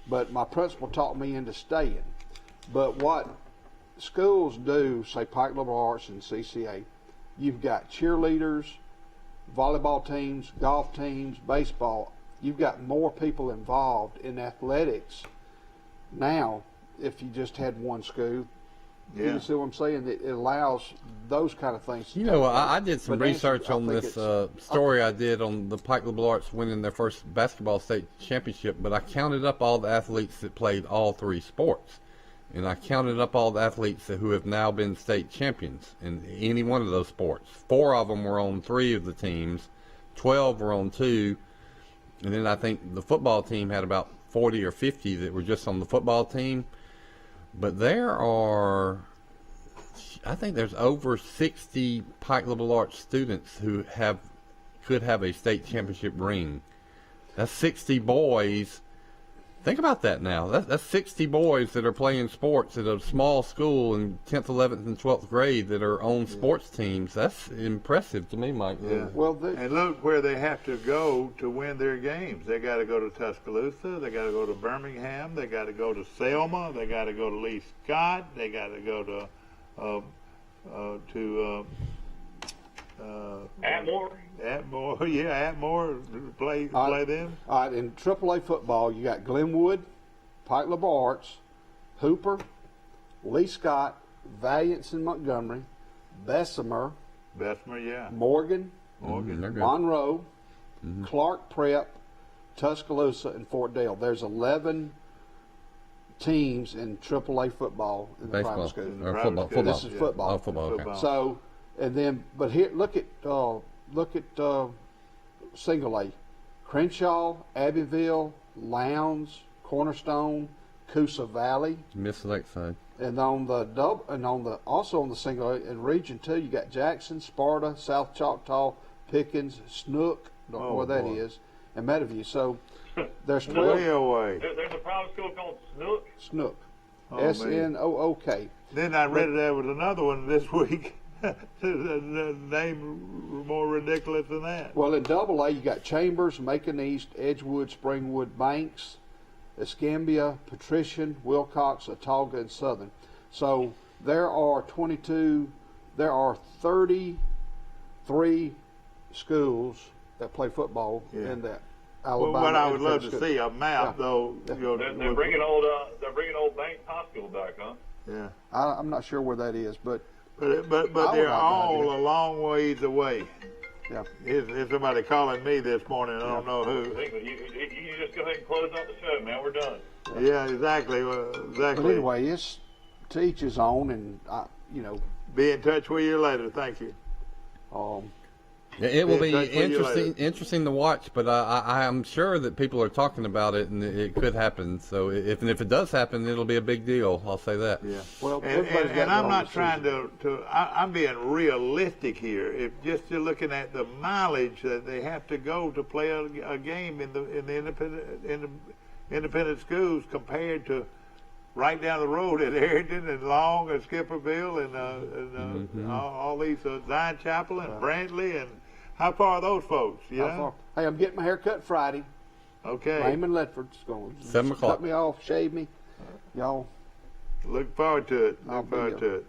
but my principal talked me into staying. But what schools do, say Pike Liberal Arts and CCA, you've got cheerleaders, volleyball teams, golf teams, baseball. You've got more people involved in athletics now. If you just had one school, you see what I'm saying? It allows those kind of things. You know, I did some research on this story I did on the Pike Liberal Arts winning their first basketball state championship, but I counted up all the athletes that played all three sports. And I counted up all the athletes who have now been state champions in any one of those sports. 4 of them were on 3 of the teams, 12 were on 2, and then I think the football team had about 40 or 50 that were just on the football team. But there are, I think there's over 60 Pike Liberal Arts students who could have a state championship ring. That's 60 boys. Think about that now. That's 60 boys that are playing sports at a small school in 10th, 11th, and 12th grade that are on sports teams. That's impressive to me, Mike. Yeah. Well, and look where they have to go to win their games. They got to go to Tuscaloosa. They got to go to Birmingham. They got to go to Selma. They got to go to Lee Scott. They got to go to Atmore, Atmore play them. All right, in AAA football, you got Glenwood, Pike Liberal Arts, Hooper, Lee Scott, Valiance in Montgomery, Bessemer, Morgan, Monroe, Clark Prep, Tuscaloosa, and Fort Dale. There's 11 teams in AAA football in the private school. Or football. This is football. Oh, football. Okay. So, and then, but here, look at single A: Crenshaw, Abbeville, Lowndes, Cornerstone, Coosa Valley, Miss Lakeside, and also on the single A in Region 2, you got Jackson, Sparta, South Choctaw, Pickens, Snook, don't know where that is, and Meadowview. So there's 12. Way away. There's a private school called Snook. Snook, SNOOK. Then I read there was another one this week. The name more ridiculous than that. Well, in AA, you got Chambers, Macon East, Edgewood, Springwood, Banks, Escambia, Patrician, Wilcox, Autauga, and Southern. So there are 33 schools that play football in that Alabama. Well, what I would love to see a map, though. They're bringing old Banks High School back, huh? Yeah. I'm not sure where that is, but they're all a long ways away. Yeah. Here's somebody calling me this morning. I don't know who. You just go ahead and close out the show, man. We're done. Yeah, exactly. But anyway, it's to each his own, and be in touch with you later. Thank you. It will be interesting to watch, but I am sure that people are talking about it, and it could happen. So if it does happen, it'll be a big deal. I'll say that. Yeah. Well, and I'm not trying to. I'm being realistic here. If just you're looking at the mileage that they have to go to play a game in the independent schools compared to right down the road at Harrington and Long and Skipperville and all these Zion Chapel and Brantley and. How far are those folks? Hey, I'm getting my hair cut Friday. Okay. Raymond Ledford's going to 7 o'clock. Cut me off, shave me. Y'all. Look forward to it. Look forward to it.